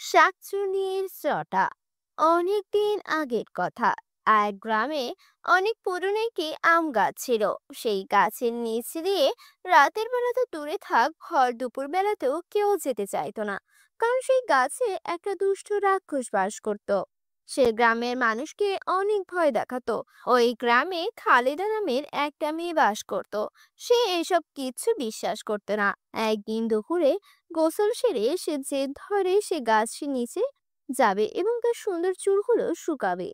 শাকচুন্নির চটা। অনেকদিন আগের কথা। এক গ্রামে অনেক পুরনো একটি আম গাছ ছিল। সেই গাছের নিচ দিয়ে রাতের বেলা তো দূরে থাক, ভর দুপুর বেলাতেও কেউ যেতে চাইতো না, কারণ সেই গাছে একটা দুষ্ট রাক্ষস বাস করত। সে গ্রামের মানুষকে অনেক ভয় দেখাতো। ওই গ্রামে খালেদা নামের একটা মেয়ে বাস করত। সে এসব কিচ্ছু বিশ্বাস করতো না। একদিন দুপুরে গোসল সেরে সে জেদ ধরে সে গাছের নিচে যাবে এবং তার সুন্দর চুলগুলো শুকাবে।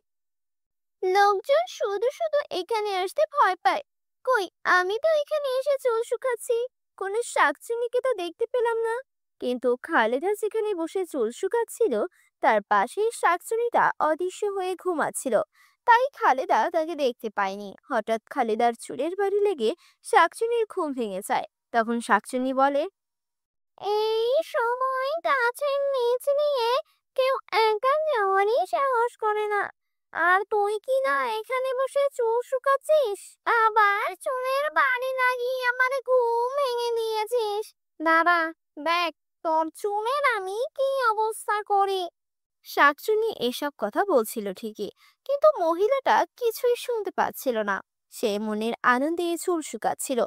লোকজন শুধু শুধু এখানে আসতে ভয় পায়। কই, আমি তো এখানে এসে চুল শুকাচ্ছি, কোনো শাকচুন্নিকে তো দেখতে পেলাম না। কিন্তু খালেদা যেখানে বসে চুল শুকাচ্ছিল, তার পাশে শাকচুন্নিটা অদৃশ্য হয়ে ঘুমাচ্ছিল। তাই খালেদা তাকে দেখতে পায়নি। হঠাৎ খালেদার চুলের বাড়ি লেগে শাকচুন্নির ঘুম ভেঙে যায়। তখন শাকচুন্নি বলে, এই সময় গাছের নিচ দিয়ে কেউ একা যাওয়ারই সাহস করে না। আর তুই কি না এখানে বসে চুল শুকাচ্ছিস, আবার চুলের বাড়ি লাগিয়ে আমার ঘুম ভেঙে দিয়েছিস। দাঁড়া, দেখ তোর চুলের আমি কি অবস্থা করি। শাকচুন্নি এসব কথা বলছিল ঠিকই, কিন্তু মহিলাটা কিছুই শুনতে পাচ্ছিল না। সে মনের আনন্দে চুল শুকাচ্ছিল।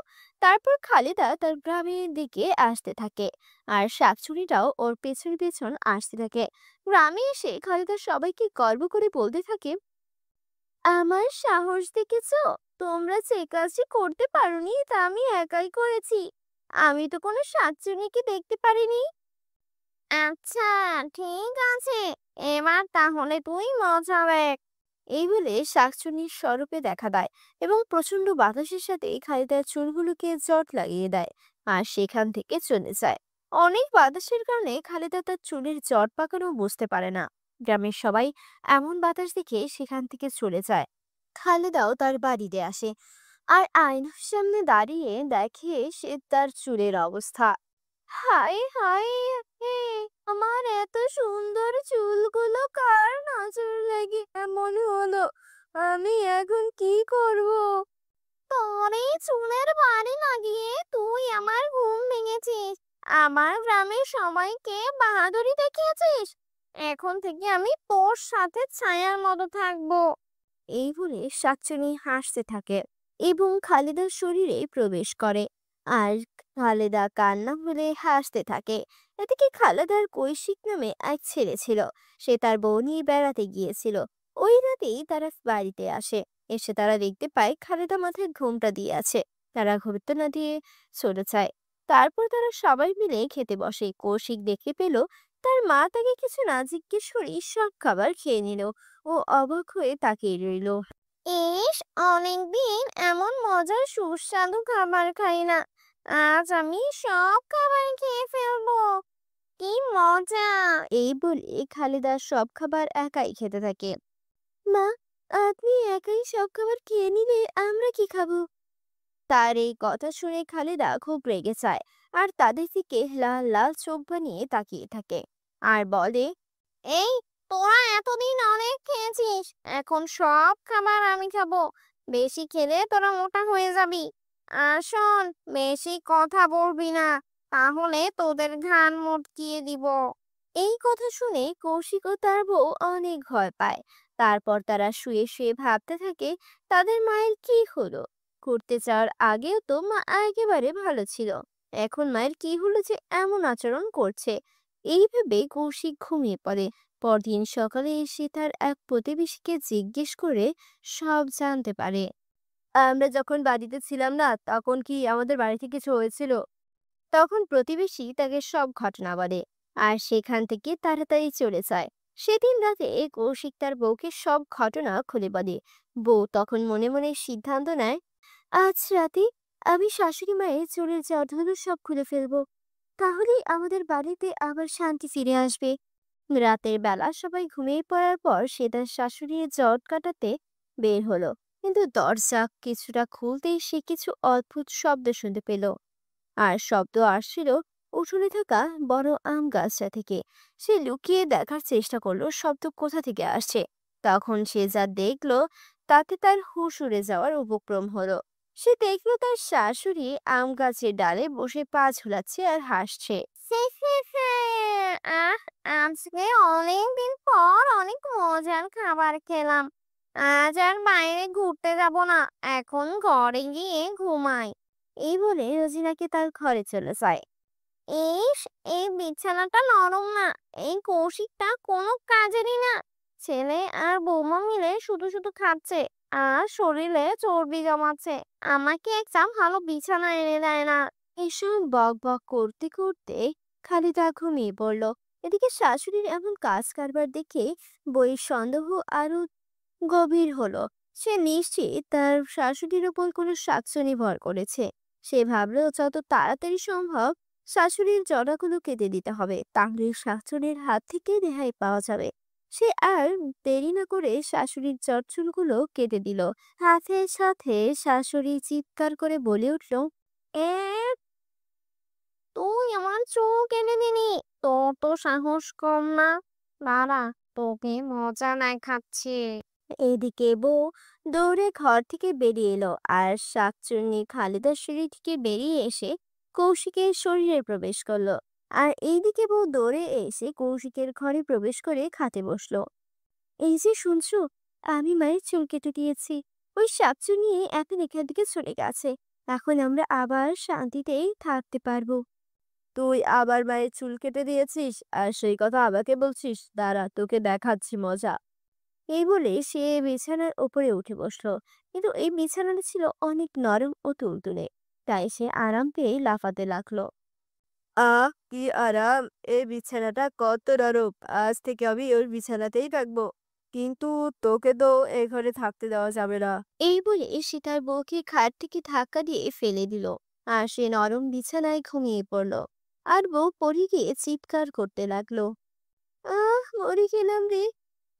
তারপর খালেদা তার গ্রামের দিকে আসতে থাকে, আর শাকচুন্নিটাও ওর পেছন পেছন আসতে থাকে। গ্রামে এসে খালেদা সবাইকে গর্ব করে বলতে থাকে, আমার সাহস দেখেছো? তোমরা যে কাজটি করতে পারোনি তা আমি একাই করেছি। আমি তো কোনো শাকচুন্নিকে দেখতে পারিনি। আচ্ছা, ঠিক আছে, এবার তাহলে তুই মজা দেখ। এই বলে শাকচুন্নির স্বরূপে দেখা দেয় এবং প্রচন্ড বাতাসের সাথে খালিদার চুলগুলোকে জট লাগিয়ে দেয়, আর সেখান থেকে চলে যায়। অনেক বাতাসের কারণে খালিদা তার চুলের জট পাকানো বুঝতে পারে না। গ্রামের সবাই এমন বাতাস দেখে সেখান থেকে চলে যায়। খালেদাও তার বাড়িতে আসে, আর আয়নার সামনে দাঁড়িয়ে দেখে সে তার চুলের অবস্থা। হায় হায়, হে, আমার এত সুন্দর চুলগুলো কার নজর লেগে এমন হলো? আমি এখন কি করব? তোর এই চুলের বাড়ি লাগিয়ে তুই আমার ঘুম ভেঙেছিস, আমার গ্রামের সবাইকে বাহাদুরি দেখিয়েছিস। এখন থেকে আমি তোর সাথে ছায়ার মতো থাকবো। এই বলে শাকচুনি হাসতে থাকে এবং খালেদার শরীরে প্রবেশ করে। আর খালেদা কান্না বলে হাসতে থাকে। এদিকে খালেদার কৈশিক নামে এক ছেলে ছিল। সে তার বউ নিয়ে বেড়াতে গিয়েছিল। ওই রাতেই তারা বাড়িতে আসে। এসে তারা দেখতে পায় খালেদা মাথায় ঘোমটা দিয়ে আছে। তারা ঘুরতে না দিয়ে চলে যায়। তারপর তারা সবাই মিলে খেতে বসে। কৌশিক দেখতে পেল তার মা তাকে কিছু না জিজ্ঞেস করে সব খাবার খেয়ে নিল। ও অবাক হয়ে তাকিয়ে রইল। ইস, অনেকদিন এমন মজার সুস্বাদু খাবার খাই না। আজ আমি সব খাবার খেয়ে ফেলবো। কি মজা! এই বলে খালেদা সব খাবার একাই খেতে থাকে। মা, আপনি একাই সব খাবার খেয়ে নিলে আমরা কি খাবো? তার এই কথা শুনে খালেদা খুব রেগে যায়, আর তাদের দিকে লাল লাল চোখ বানিয়ে তাকিয়ে থাকে আর বলে, এই, তোরা এতদিন অনেক খেয়েছিস, এখন সব খাবার আমি খাবো। বেশি খেলে তোরা মোটা হয়ে যাবি। আর শোন, বেশি কথা বলবি না, তাহলে তোদের ঘাড় মটকিয়ে দিব। এই কথা শুনে কৌশিক ও তার বউ অনেক ভয় পায়। তারপর তারা শুয়ে শুয়ে ভাবতে থাকে তাদের মায়ের কি হলো। ঘুরতে যাওয়ার আগেও তো মা একেবারে ভালো ছিল, এখন মায়ের কি হলো যে এমন আচরণ করছে। এই ভেবে কৌশিক ঘুমিয়ে পড়ে। পরদিন সকালে এসে তার এক প্রতিবেশীকে জিজ্ঞেস করে সব জানতে পারে। আমরা যখন বাড়িতে ছিলাম না, তখন কি আমাদের বাড়িতে কিছু হয়েছিল? তখন প্রতিবেশী তাকে সব ঘটনা বলে, আর সেখান থেকে তাড়াতাড়ি চলে যায়। সেদিন রাতে কৌশিক তার বউকে সব ঘটনা খুলে বলে। বউ তখন মনে মনে সিদ্ধান্ত নেয়, আজ রাতে আমি শাশুড়ি মায়ের চুলের জটগুলো সব খুলে ফেলবো। তাহলেই আমাদের বাড়িতে আবার শান্তি ফিরে আসবে। রাতের বেলা সবাই ঘুমিয়ে পড়ার পর সে তার শাশুড়ির জট কাটাতে বের হলো। কিন্তু দরজা কিছুটা খুলতেই সে কিছু অদ্ভুত শব্দ শুনতে পেল। আর শব্দ আসছিল উঠোনে থাকা বড় আম গাছটা থেকে। সে লুকিয়ে দেখার চেষ্টা করলো শব্দ কোথা থেকে আসছে। তখন সে যা দেখলো তাতে তার হুঁশ উড়ে যাওয়ার উপক্রম হলো। সে দেখলো তার শাশুড়ি আম গাছের ডালে বসে পা ঝুলাচ্ছে আর হাসছে। আহ আজকে অনেকদিন পর অনেক মজার খাবার খেলাম। আজ আর বাইরে ঘুরতে যাব না, এখন ঘরে গিয়ে ঘুমাই। এই বলে রোজিনাকে তার ঘরে চলে যায়। ইস, এই বিছানাটা নরম না, এই কৌশিকটা কোনো কাজেরই না। ছেলে আর বৌমা মিলে শুধু শুধু খাচ্ছে আর শরীরে চর্বি জমাচ্ছে। আমাকে একটা ভালো বিছানা এনে দেয় না। এসব বক বক করতে করতে খালিদা ঘুমিয়ে পড়ল। এদিকে শাশুড়ির এমন কাজ কারবার দেখে বইয়ের সন্দেহ আরো গভীর হলো। সে নিশ্চিত তার শাশুড়ির উপর কোনো শাকচুনি ভর করেছে। সে ভাবলো যত তাড়াতাড়ি সম্ভব শাশুড়ির জটাগুলো কেটে দিতে হবে, তাহলে শাশুড়ির হাত থেকে রেহাই পাওয়া যাবে। সে আর দেরি না করে শাশুড়ির চুলগুলো কেটে দিল। হাতের সাথে শাশুড়ি চিৎকার করে বলে উঠল, এ তুই আমার চুল কেটে দিলি, তোর তো সাহস কম না। দাঁড়া, তোকে মজা দেখাচ্ছি। এদিকে বউ দৌড়ে ঘর থেকে বেরিয়ে এলো, আর শাকচুন্নি খালেদার সিঁড়ি থেকে বেরিয়ে এসে কৌশিকের শরীরে প্রবেশ করলো। আর এইদিকে বউ দৌড়ে এসে কৌশিকের ঘরে প্রবেশ করে খাটে বসলো। এই যে শুনছো, আমি মায়ের চুল কেটে দিয়েছি। ওই শাকচুন্নি এখন এখান থেকে চলে গেছে। এখন আমরা আবার শান্তিতেই থাকতে পারবো। তুই আবার মায়ের চুল কেটে দিয়েছিস আর সেই কথা আমাকে বলছিস? দাঁড়া, তোকে দেখাচ্ছি মজা। এই বলে সে বিছানার উপরে উঠে বসলো। কিন্তু এই বিছানাটা ছিল অনেক নরম ও তুলতুলে, তাই সে আরাম পেয়ে লাফাতে লাগলো। কি আরাম! এই বিছানাটা কত নরম! আজ থেকে আমি ওর বিছানাতেই থাকবো। কিন্তু তোকে তো এ ঘরে থাকতে দেওয়া যাবে না। এই বলে সে তার বউকে খাট থেকে ধাক্কা দিয়ে ফেলে দিল, আর সে নরম বিছানায় ঘুমিয়ে পড়লো। আর বউ পড়ে গিয়ে চিৎকার করতে লাগলো, মরে গেলাম রে!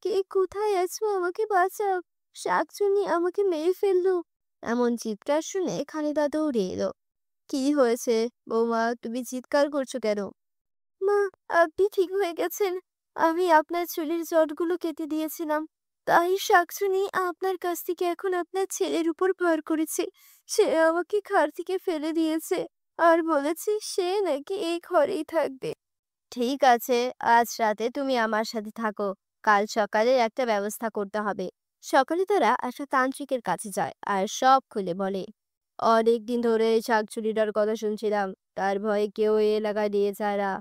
কে কোথায় আছো, আমাকে বাঁচাও! শাকচুন্নি আমাকে মেরে ফেললো! এমন চিৎকার শুনে খালেদা দৌড়ে এলো। কি হয়েছে বৌমা, তুমি চিৎকার করছো কেন? মা, আপনি ঠিক হয়ে গেছেন। আমি আপনার চুলের জটগুলো কেটে দিয়েছিলাম, তাই শাকচুনি আপনার কাছ থেকে এখন আপনার ছেলের উপর ভর করেছে। সে আমাকে ঘর থেকে ফেলে দিয়েছে আর বলেছে সে নাকি এই ঘরেই থাকবে। ঠিক আছে, আজ রাতে তুমি আমার সাথে থাকো। কাল সকালে একটা ব্যবস্থা করতে হবে। সকালে তারা একটা তান্ত্রিকের কাছে যায় আর সব খুলে বলে। অনেকদিন ধরে এই শাকচুরিটার কথা শুনছিলাম, তার ভয়ে কেউ এই এলাকায় দিয়ে যায় না।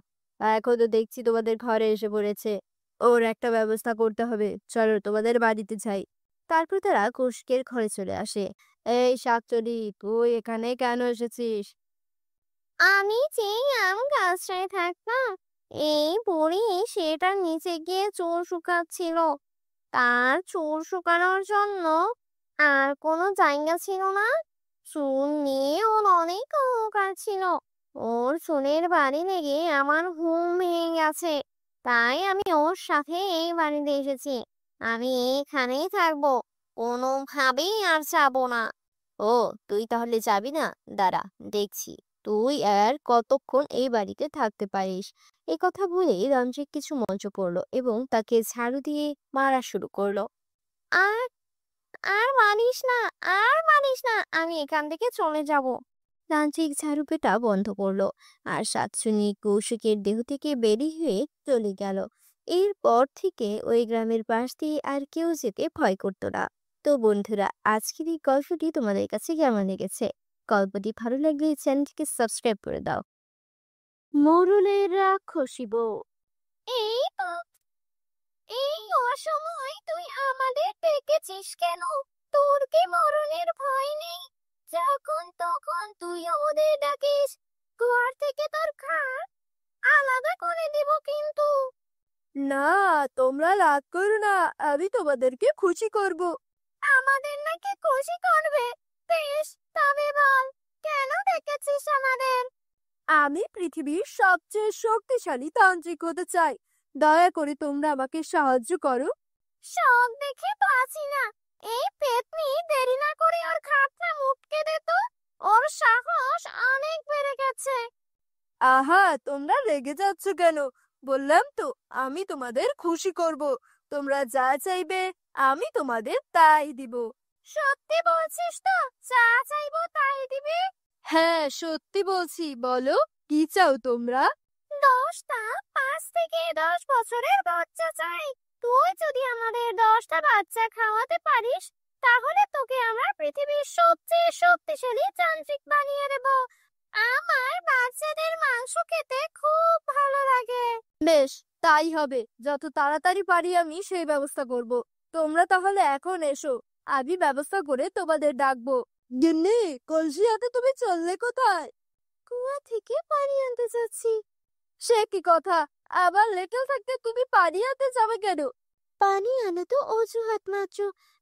এখন তো দেখছি তোমাদের ঘরে এসে পড়েছে। ওর একটা ব্যবস্থা করতে হবে, চলো তোমাদের বাড়িতে যাই। তারপর তারা কৌশিকের ঘরে চলে আসে। এই শাকচুরি, তুই এখানে কেন এসেছিস? আমি যেই আম গাছটায় থাকতাম, এই বুড়ি সেটার নিচে গিয়ে চুল শুকাচ্ছিল। তার চুল শুকানোর জন্য আর কোনো জায়গা ছিল না। চুল নিয়ে ওর অনেক অহংকার ছিল। ওর চুলের বাড়ি লেগে আমার ঘুম ভেঙে গেছে, তাই আমি ওর সাথে এই বাড়িতে এসেছি। আমি এখানেই থাকবো, কোনোভাবেই আর যাবো না। ও, তুই তাহলে যাবি না? দাঁড়া, দেখছি তুই আর কতক্ষণ এই বাড়িতে থাকতে পারিস। এই কথা বলে রঞ্জিত কিছু মঞ্চ পড়লো এবং তাকে ঝাড়ু দিয়ে মারা শুরু করলো। আর আর মানিস না, আর মানিস না, আমি এখান থেকে চলে যাব। তান্ত্রিক ঝাড়ু পেটা বন্ধ করলো, আর সাতশুনি কৌশিকের দেহ থেকে বেরিয়ে হয়ে চলে গেল। এরপর থেকে ওই গ্রামের পাশ দিয়ে আর কেউ যেতে ভয় করতো না। তো বন্ধুরা, আজকের এই গল্পটি তোমাদের কাছে কেমন লেগেছে? গল্পটি ভালো লাগলে চ্যানেলটিকে সাবস্ক্রাইব করে দাও। মোরলের রাক্ষসী বউ। এই তো, এই অসময় তুই আমাদের ডেকেছিস কেন? তোর কি মরণের ভয় নেই? যখন তখন তুই ওদের ডাকিস, ঘর থেকে তোর খাট আলাদা করে দেব কিন্তু। না, তোমরা রাগ করো না, আমি তোমাদেরকে খুশি করব। আমাদের নাকি খুশি করবে? বেশ, তবে বল, কেন ডেকেছিস আমাদের? আমি পৃথিবীর সবচেয়ে শক্তিশালী তান্ত্রিক হতে চাই। দয়া করে তোমরা আমাকে সাহায্য করো। সব দেখে পাচ্ছি না, এই পেতনি দেরি না করে ওর খাটটা মুটকে দে তো। ওর সাহস অনেক বেড়ে গেছে। আহা, তোমরা রেগে যাচ্ছ কেন? বললাম তো আমি তোমাদের খুশি করব। তোমরা যা চাইবে আমি তোমাদের তাই দিব। সত্যি বলছিস তো? যা চাইবো তাই দিবি? হ্যাঁ, সত্যি বলছি। বলো, কি চাও তোমরা? 10টা 5 থেকে 10 বছরের বাচ্চা চাই। তুই যদি আমাদের 10টা বাচ্চা খাওয়াতে পারিস তাহলে তোকে আমরা পৃথিবীর সবচেয়ে শক্তিশালী যান্ত্রিক বানিয়ে দেব। আমার বাচ্চাদের মাংস খেতে খুব ভালো লাগে। বেশ, তাই হবে। যত তাড়াতাড়ি পারি আমি সেই ব্যবস্থা করব। তোমরা তাহলে এখন এসো, আমি ব্যবস্থা করে তোমাদের ডাকবো। গিন্নি, কলসি হাতে তুমি চললে কোথায়? কুয়া থেকে পানি আনতে যাচ্ছি। সে কি কথা, আবার লেটেল থাকতে তুমি পানি হাতে যাবে কেন? পানি আনা তো অজুহাত মাত্র।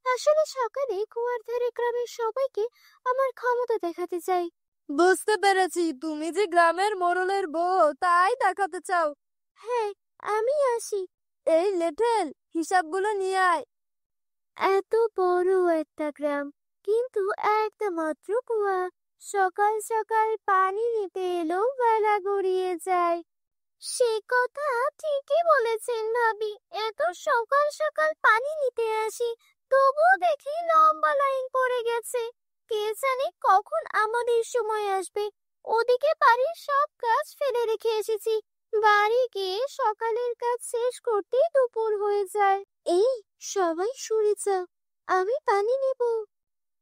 আসলে সকালে কুয়ার ধারে গ্রামের সবাইকে আমার ক্ষমতা দেখাতে চাই। বুঝতে পেরেছি, তুমি যে গ্রামের মোড়লের বউ তাই দেখাতে চাও। হ্যাঁ, আমি আসি। এই লেটেল, হিসাবগুলো নিয়ে আয়। এত বড় একটা গ্রাম, কিন্তু একটা মাত্র কুয়া। সকাল সকাল পানি নিতে এলেও বেলা গড়িয়ে যায়। সে কথা ঠিকই বলেছেন ভাবি। এত সকাল সকাল পানি নিতে আসি, তবুও দেখি লম্বা লাইন পড়ে গেছে। কে জানে কখন আমাদের সময় আসবে। ওদিকে বাড়ির সব কাজ ফেলে রেখে এসেছি। বাড়ি গিয়ে সকালের কাজ শেষ করতেই দুপুর হয়ে যায়। এই, সবাই সরে যাও, আমি পানি নেব।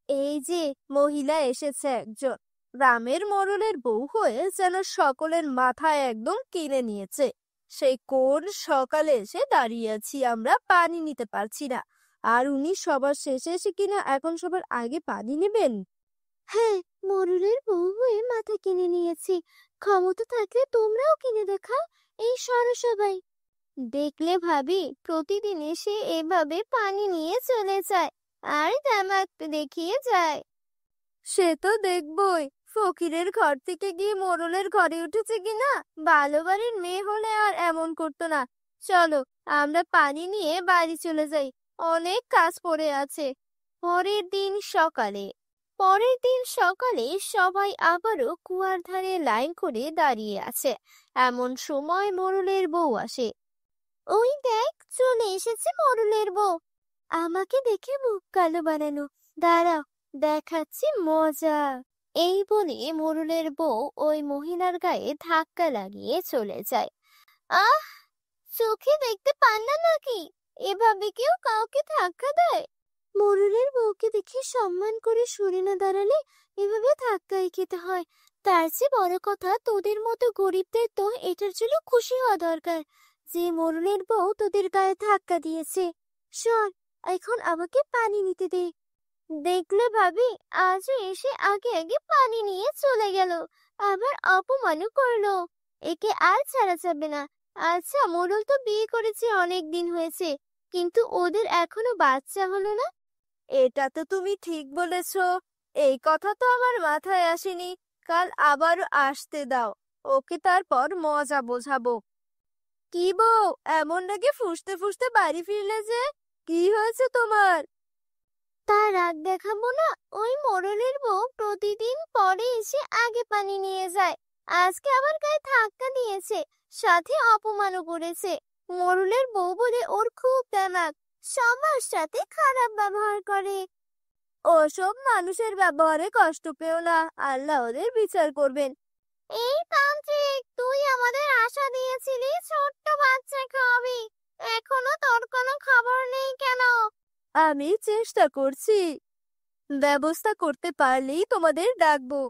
এই যে মহিলা এসেছে একজন, গ্রামের মোড়লের বউ হয়ে যেন সকলের মাথায় একদম কিনে নিয়েছে। সেই কোন সকালে এসে দাঁড়িয়ে আছি আমরা, পানি নিতে পারছি না, আর উনি সবার শেষে এসে কিনা এখন সবার আগে পানি নেবেন। হ্যাঁ, মোরলের বউ হয়ে মাথা কিনে নিয়েছি। ক্ষমতা থাকলে তোমরাও কিনে দেখাও। এই সরো সবাই। দেখলে ভাবি, প্রতিদিন এসে এভাবে পানি নিয়ে চলে যায় আর তামাক দেখিয়ে যায়। সে তো দেখবই, ফকিরের ঘর থেকে গিয়ে মোড়লের ঘরে উঠেছে কিনা। ভালো বাড়ির মেয়ে হলে আর এমন করতো না। চলো, আমরা পানি নিয়ে বাড়ি চলে যাই, অনেক কাজ পড়ে আছে। পরের দিন সকালে সবাই আবারও কুয়ার ধারে লাইন করে দাঁড়িয়ে আছে। এমন সময় মোরলের বউ আসে। ওই দেখ, চলে এসেছে মোরলের বউ। আমাকে দেখে মুখ কালো বানানো। দাঁড়াও, দেখাচ্ছি মজা। এই বলে মোরলের বউ ওই মহিলার গায়ে ধাক্কা লাগিয়ে চলে যায়। আহ, চোখে দেখতে পান না নাকি? এভাবে কেউ কাউকে ধাক্কা দেয়? মোরলের বউকে দেখে সম্মান করে সরে না দাঁড়ালে এভাবে ধাক্কাই খেতে হয়। তার চেয়ে বড় কথা, তোদের মতো গরিবদের তো এটার জন্য খুশি হওয়া দরকার যে মোরলের বউ তোদের গায়ে ধাক্কা দিয়েছে। শোন, এখন আমাকে পানি নিতে দে। দেখলে ভাবি, আজও এসে আগে আগে পানি নিয়ে চলে গেল, আবার অপমানও করলো। একে আর ছাড়া যাবে না। আচ্ছা, মোরল তো বিয়ে করেছে, অনেক দিন হয়েছে, কিন্তু ওদের এখনো বাচ্চা হলো না। এটা তো তুমি ঠিক বলেছ, এই কথা তো আমার মাথায় আসেনি। কাল আবারও আসতে দাও, ওকে তারপর মজা বোঝাবো। কি বউ, এমন নাকি ফুসতে ফুসতে বাড়ি ফিরলে যে? কি হয়েছে তোমার? তার রাগ দেখাবো না? ওই মোরলের বউ প্রতিদিন পরে এসে আগে পানি নিয়ে যায়। আজকে আবার গায়ে ধাক্কা দিয়েছে, সাথে অপমানও করেছে। মোরলের বউ বলে ওর খুব দেমাক, সবার সাথে খারাপ ব্যবহার করে। ওসব মানুষের ব্যবহারে কষ্ট পেও না, আল্লাহ ওদের বিচার করবেন। এই তান্ত্রিক, তুই আমাদের আশা দিয়েছিলি ছোট্ট বাচ্চা খাওয়াবি, এখনো তোর কোনো খবর নেই কেন? আমি চেষ্টা করছি, ব্যবস্থা করতে পারলেই তোমাদের ডাকবো।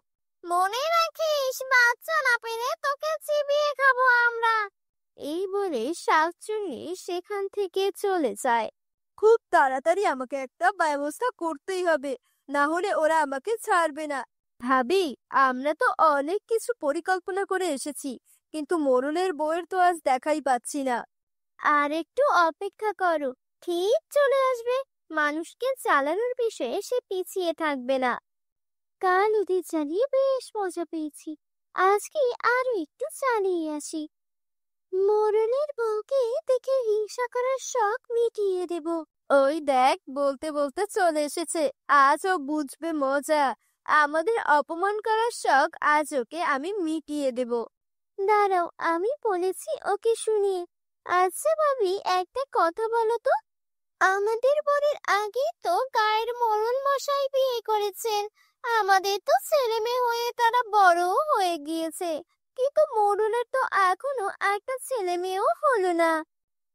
মনে রাখিস, বাচ্চা না পেলে তোকে চিবিয়ে খাবো আমরা। এই বলে শাকচুন্নি সেখান থেকে চলে যায়। খুব তাড়াতাড়ি আমাকে একটা ব্যবস্থা করতেই হবে, না হলে ওরা আমাকে ছাড়বে না। ভাবি, আমরা তো অনেক কিছু পরিকল্পনা করে এসেছি, কিন্তু মোড়লের বউয়ের তো আজ দেখাই পাচ্ছি না। আর একটু অপেক্ষা করো, ঠিক চলে আসবে। মানুষকে চালানোর বিষয়ে সে পিছিয়ে থাকবে না। কাল ওদের চালিয়ে বেশ মজা পেয়েছি, আজকে আরো একটু চালিয়ে আসি। মোরলের বউকে দেখে হিংসা করার শখ মিটিয়ে দেব। ওই দেখ, বলতে বলতে চলে এসেছে, আজও বুঝবে মজা। আমাদের অপমান করার শখ আজ ওকে আমি মিটিয়ে দেব। দাঁড়াও, আমি বলেছি ওকে শুনিয়ে। আচ্ছা ভাবি, একটা কথা বলো তো, আমাদের বরের আগে তো গায়ের মোড়ল মশাই বিয়ে করেছেন। আমাদের তো ছেলে মেয়ে হয়ে তারা বড়ও হয়ে গিয়েছে, কিন্তু মোড়লের তো এখনো একটা ছেলে মেয়েও হলো না।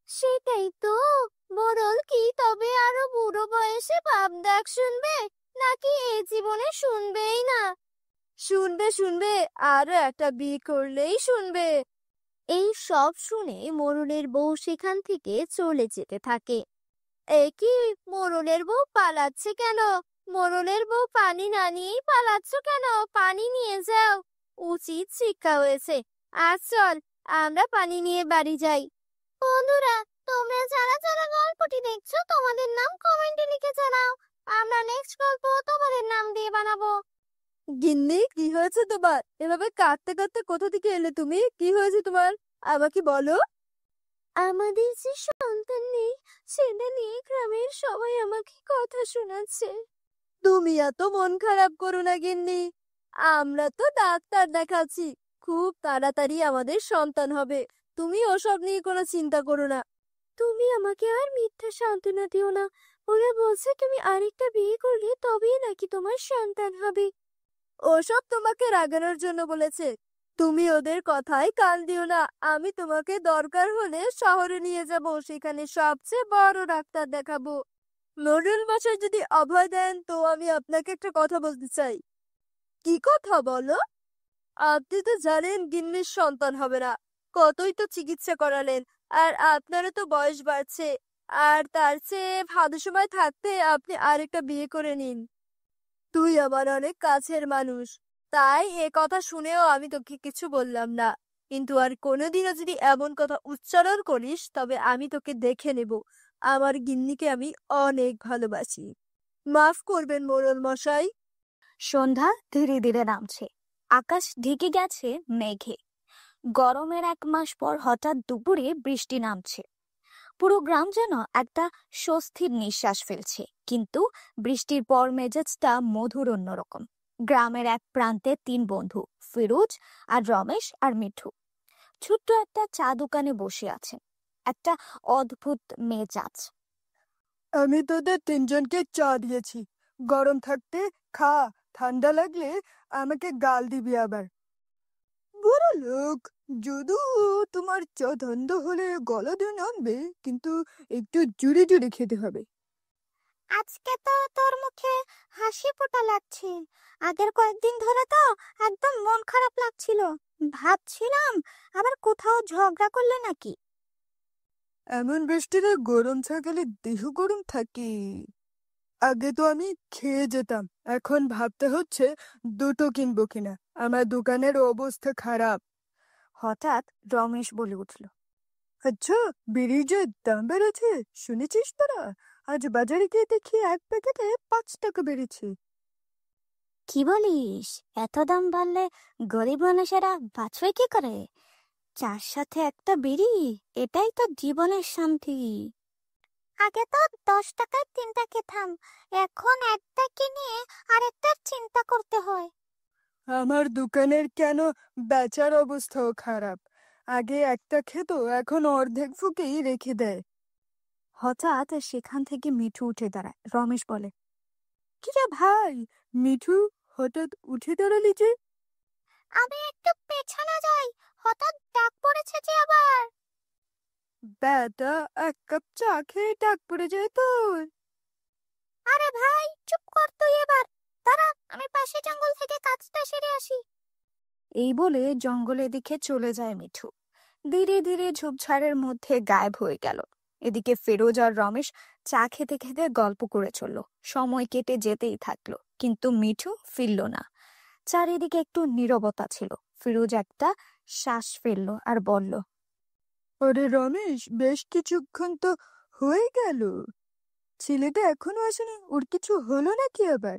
সেটাই তো। মোড়ল কি তবে আরো বুড়ো বয়সে বাপ ডাক শুনবে, নাকি এ জীবনে শুনবেই না? শুনবে শুনবে, আরো একটা বিয়ে করলেই শুনবে। এই সব শুনে মোড়লের বউ সেখান থেকে চলে যেতে থাকে। এ কি, মোড়লের বউ পালাচ্ছে কেন? মোড়লের বউ পানি না নিয়েই পালাচ্ছ কেন? পানি নিয়ে যাও, উচিত শিক্ষা হয়েছে। আজ চল, আমরা পানি নিয়ে বাড়ি যাই। বন্ধুরা, তোমরা যারা যারা গল্পটি দেখছো তোমাদের নাম কমেন্টে লিখে জানাও। আমরা নেক্সট গল্প তোমাদের নাম দিয়ে বানাবো। গিন্নি, কি হয়েছে তোমার? এভাবে কাঁদতে কাঁদতে কোথা থেকে এলে তুমি? কি হয়েছে তোমার, আমাকে বলো। আমাদের যে সন্তান নেই, সেটা নিয়ে গ্রামের সবাই আমাকে কথা শোনাচ্ছে। তুমি এত মন খারাপ করো না গিন্নি, আমরা তো ডাক্তার দেখাচ্ছি, খুব তাড়াতাড়ি আমাদের সন্তান হবে। তুমি ওসব নিয়ে কোনো চিন্তা করো না। তুমি আমাকে আর মিথ্যা সান্ত্বনা দিও না। ওরা বলছে তুমি আরেকটা বিয়ে করলে তবেই নাকি তোমার সন্তান হবে। ওসব তোমাকে রাগানোর জন্য বলেছে। তুমি ওদের কথায় কান দিও না। আমি তোমাকে দরকার হলে শহরে নিয়ে যাব, সেখানে সবচেয়ে বড় ডাক্তার দেখাবো। মোড়ল মশাই যদি অভয় দেন তো আমি আপনাকে একটা কথা বলতে চাই। কি কথা বলো? আপনি তো জানেন গিন্নির সন্তান হবে না, কতই তো চিকিৎসা করালেন, আর আপনারও তো বয়স বাড়ছে। আর তার চেয়ে ভালো সময় থাকতে আপনি আরেকটা বিয়ে করে নিন। তুই আমার অনেক কাছের মানুষ, তাই এ কথা শুনেও আমি তোকে কিছু বললাম না। কিন্তু আর কোনোদিনও যদি এমন কথা উচ্চারণ করিস তবে আমি তোকে দেখে নেব। আমার গিন্নিকে আমি অনেক ভালোবাসি। মাফ করবেন মোড়ল মশাই। সন্ধ্যা ধীরে ধীরে নামছে। আকাশ ঢেকে গেছে মেঘে। গরমের 1 মাস পর হঠাৎ দুপুরে বৃষ্টি নামছে। পুরো গ্রাম যেন একটা স্বস্তির নিঃশ্বাস ফেলছে। কিন্তু বৃষ্টির পর মেজাজটা মধুর অন্যরকম। গ্রামের এক প্রান্তে 3 বন্ধু, ফিরোজ আর রমেশ আর মিঠু, ছোট্ট একটা চা দোকানে বসে আছেন। একটা অদ্ভুত মেজাজ। আমি তোদের তিনজনকে চা দিয়েছি, গরম থাকতে খা, ঠান্ডা লাগলে আমাকে গাল দিবি আবার। বড় লোক, যদিও তোমার চা ঠান্ডা হলে গলা দিয়ে নামবে, কিন্তু একটু জুড়ে জুড়ে খেতে হবে। আজকে তো তোর মুখে হাসি ফোটা লাগছে। আগের কয়েকদিন ধরে তো একদম মন খারাপ লাগছিল। ভাবছিলাম আবার কোথাও ঝগড়া করলে নাকি। এমন বৃষ্টিতে গরম চা খেলে দেহ গরম থাকে। আগে তো আমি খেয়ে যেতাম, এখন ভাবতে হচ্ছে দুটো কিনবো কিনা। আমার দোকানের অবস্থা খারাপ। হঠাৎ রমেশ বলে উঠল, আচ্ছা, বিড়ির যে দাম বেড়েছে শুনেছিস তোরা? আজ বাজারে গিয়ে দেখি এক প্যাকেটে 5 টাকা বেড়েছে। কি বলিস? এত দাম বাড়লে গরিব মানুষেরা বাঁচবে কি করে? চার সাথে একটা বিড়ি, এটাই তো জীবনের শান্তি। আগে তো 10 টাকায় 3টা খেতাম, এখন একটা কিনে আরেকটার চিন্তা করতে হয়। আমার দোকানের কেন বেচার অবস্থাও খারাপ। আগে একটা খেত, এখন অর্ধেক ফুকেই রেখে দেয়। হঠাৎ সেখান থেকে মিঠু উঠে দাঁড়ায়। রমেশ বলে, কিরে ভাই, মিঠু, হঠাৎ উঠে দাঁড়ালি যে? আমি একটু পেছনে যাই, হঠাৎ ডাক পড়েছে যে আবার। বেটা, 1 কাপ চা খেয়ে ডাক পড়ে যায় তোর? আরে ভাই, চুপ কর তুই এবার। দাঁড়া, আমি পাশে জঙ্গল থেকে কাজটা সেরে আসি। এই বলে জঙ্গলের দিকে চলে যায় মিঠু। ধীরে ধীরে ঝোপঝাড়ের মধ্যে গায়েব হয়ে গেল। এদিকে ফিরোজ আর রমেশ চা খেতে খেতে গল্প করে চলল। সময় কেটে যেতেই থাকলো, কিন্তু মিঠু ফিরল না। চারিদিকে একটু নীরবতা ছিল। ফিরোজ একটা শ্বাস ফেললো আর বলল, ওরে রমেশ, বেশ কিছুক্ষণ তো হয়ে গেল, ছেলেটা এখনো আসেনি, ওর কিছু হলো নাকি আবার?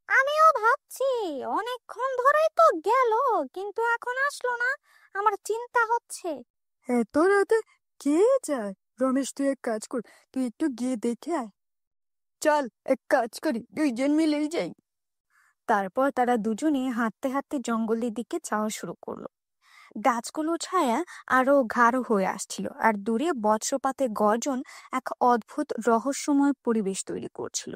আমিও ভাবছি অনেকক্ষণ ধরেই তো গেল, কিন্তু এখন আসলো না। আমার চিন্তা হচ্ছে। এত রাতে কে যায়? রমেশ, তুই এক কাজ কর, তুই একটু গিয়ে দেখে আয়। চল, এক কাজ করি, দুইজন মিলেই যাই। তারপর তারা দুজনে হাঁটতে হাঁটতে জঙ্গলের দিকে যাওয়া শুরু করলো। গাছগুলো ছায়া আরো গাঢ় হয়ে আসছিল, আর দূরে বজ্রপাতের গর্জন এক অদ্ভুত রহস্যময় পরিবেশ তৈরি করছিল।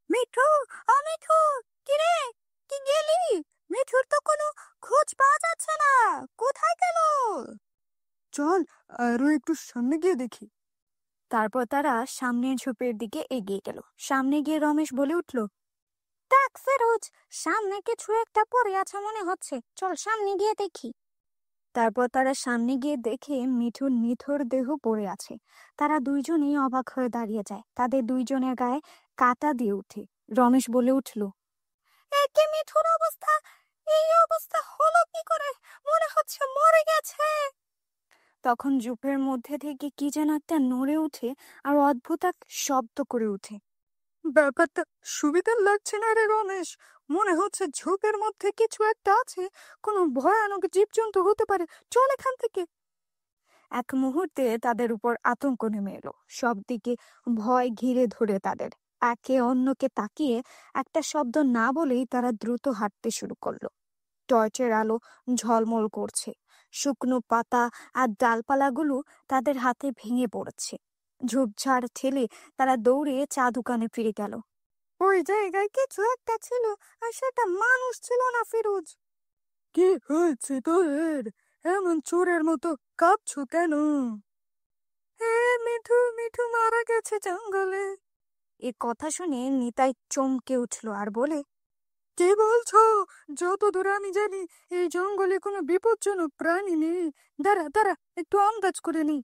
মিঠু, ও মিঠু, কিরে, কি গেলি? মিঠুর তো কোনো খোঁজ পাওয়া যাচ্ছে না, কোথায় গেল? চল আরো একটু সামনে গিয়ে দেখি। তারপর তারা সামনের ঝোপের দিকে এগিয়ে গেল। সামনে গিয়ে রমেশ বলে উঠল, দেখ ফিরোজ, সামনে কিছু একটা পড়ে আছে মনে হচ্ছে, চল সামনে গিয়ে দেখি। তারপর তারা সামনে গিয়ে দেখে মিঠুর নিথর দেহ পড়ে আছে। তারা দুইজনেই অবাক হয়ে দাঁড়িয়ে যায়। তাদের দুইজনের গায়ে কাঁটা দিয়ে উঠে। রমেশ বলে উঠল, একে মিঠুর অবস্থা, এই অবস্থা হলো কি করে? মনে হচ্ছে মরে গেছে। তখন ঝোপের মধ্যে থেকে কি যেন একটা নড়ে উঠে আর অদ্ভুত এক শব্দ করে ওঠে। ব্যাপারটা সুবিধার লাগছে না রে রমেশ, মনে হচ্ছে ঝোপের মধ্যে কিছু একটা আছে, কোনো ভয়ানক জীবজন্তু হতে পারে, চল এখান থেকে। এক মুহূর্তে তাদের উপর আতঙ্ক নেমে এলো। সব দিকে ভয় ঘিরে ধরে তাদের। একে অন্যকে তাকিয়ে একটা শব্দ না বলেই তারা দ্রুত হাঁটতে শুরু করলো। টর্চের আলো ঝলমল করছে। শুকনো পাতা আর ডালপালাগুলো তাদের হাতে ভেঙে পড়ছে। ঝোপঝাড় ঠেলে তারা দৌড়ে চা দোকানে ফিরে গেল। ওই জায়গায় কিছু একটা ছিল, আর সেটা মানুষ ছিল না ফিরোজ। কি হয়েছে তোর? এমন চোরের মতো কাঁপছো কেন? মিঠু মিঠু মারা গেছে জঙ্গলে। এ কথা শুনে নিতাই চমকে উঠল আর বলে, কি বলছো? যতদূর আমি জানি এই জঙ্গলে কোনো বিপজ্জনক প্রাণী নেই। দাঁড়া দাঁড়া, একটু আন্দাজ করে নি।